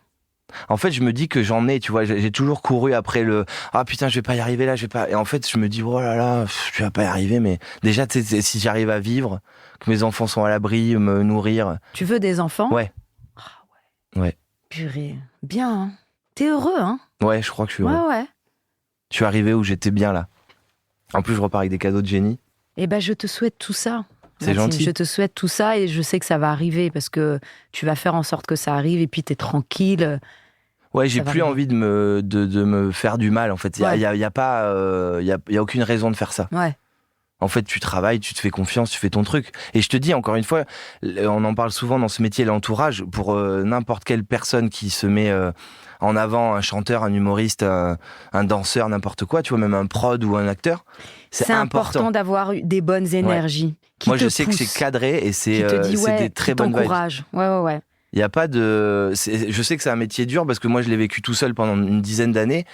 En fait, je me dis que j'en ai, tu vois, j'ai toujours couru après ah putain, je vais pas y arriver là, je vais pas. Et en fait, je me dis, oh là là, je vais pas y arriver, mais déjà, tu sais, si j'arrive à vivre, que mes enfants sont à l'abri, me nourrir. Tu veux des enfants? Ouais. Ah ouais. Ouais. Purée. Bien, hein. T'es heureux, hein? Ouais, je crois que je suis heureux. Ouais. Je suis arrivé où j'étais bien là. En plus, je repars avec des cadeaux de génie. Eh ben, je te souhaite tout ça. C'est gentil. Je te souhaite tout ça et je sais que ça va arriver parce que tu vas faire en sorte que ça arrive et puis t'es tranquille. Ouais, j'ai plus envie de me faire du mal, en fait. Il y a aucune raison de faire ça. Ouais. En fait, tu travailles, tu te fais confiance, tu fais ton truc. Et je te dis, encore une fois, on en parle souvent dans ce métier, l'entourage, pour n'importe quelle personne qui se met en avant, un chanteur, un humoriste, un danseur, n'importe quoi, tu vois, même un prod ou un acteur. C'est important d'avoir des bonnes énergies. Moi, je sais que c'est cadré et c'est des très bonnes vibes. Ouais. Il y a pas de. Je sais que c'est un métier dur parce que moi, je l'ai vécu tout seul pendant une dizaine d'années.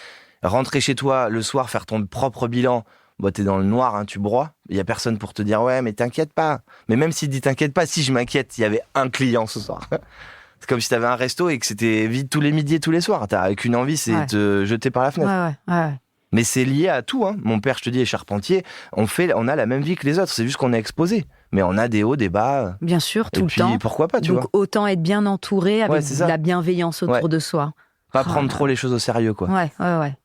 Rentrer chez toi le soir, faire ton propre bilan. Bah, t'es dans le noir, hein, tu broies. Il y a personne pour te dire ouais, mais t'inquiète pas. Mais même s'il dit t'inquiète pas, si je m'inquiète, il y avait un client ce soir. C'est comme si t'avais un resto et que c'était vide tous les midis et tous les soirs. T'as qu'une envie, c'est de te jeter par la fenêtre. Ouais. Mais c'est lié à tout. Hein. Mon père, je te dis, est charpentier. On a la même vie que les autres. C'est juste qu'on est exposé. Mais on a des hauts, des bas. Bien sûr, tout et le puis, temps. Pourquoi pas, tu vois. Donc autant être bien entouré avec de la bienveillance autour de soi. Pas prendre trop les choses au sérieux, quoi. Ouais.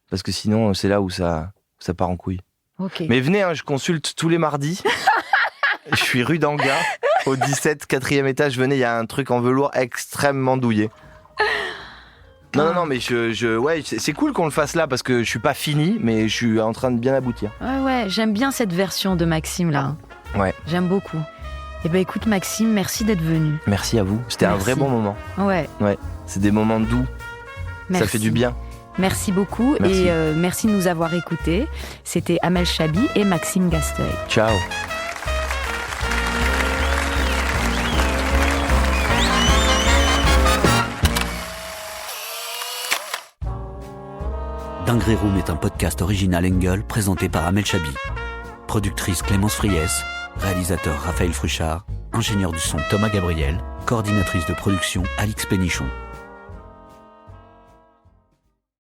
Parce que sinon, c'est là où ça part en couille. Okay. Mais venez, hein, je consulte tous les mardis. Je suis rue d'Anga, au 17, 4e étage. Venez, il y a un truc en velours extrêmement douillet. Non, mais c'est cool qu'on le fasse là parce que je suis pas fini, mais je suis en train de bien aboutir. Ouais, j'aime bien cette version de Maxime là. Ouais. J'aime beaucoup. Eh ben écoute Maxime, merci d'être venu. Merci à vous. C'était un vrai bon moment. Ouais. C'est des moments doux. Merci. Ça fait du bien. Merci beaucoup et merci de nous avoir écoutés. C'était Amel Chabi et Maxime Gasteuil. Ciao. Dinguerie Room est un podcast original Engel présenté par Amel Chabi. Productrice Clémence Friès, réalisateur Raphaël Fruchard, ingénieur du son Thomas Gabriel, coordinatrice de production Alix Pénichon.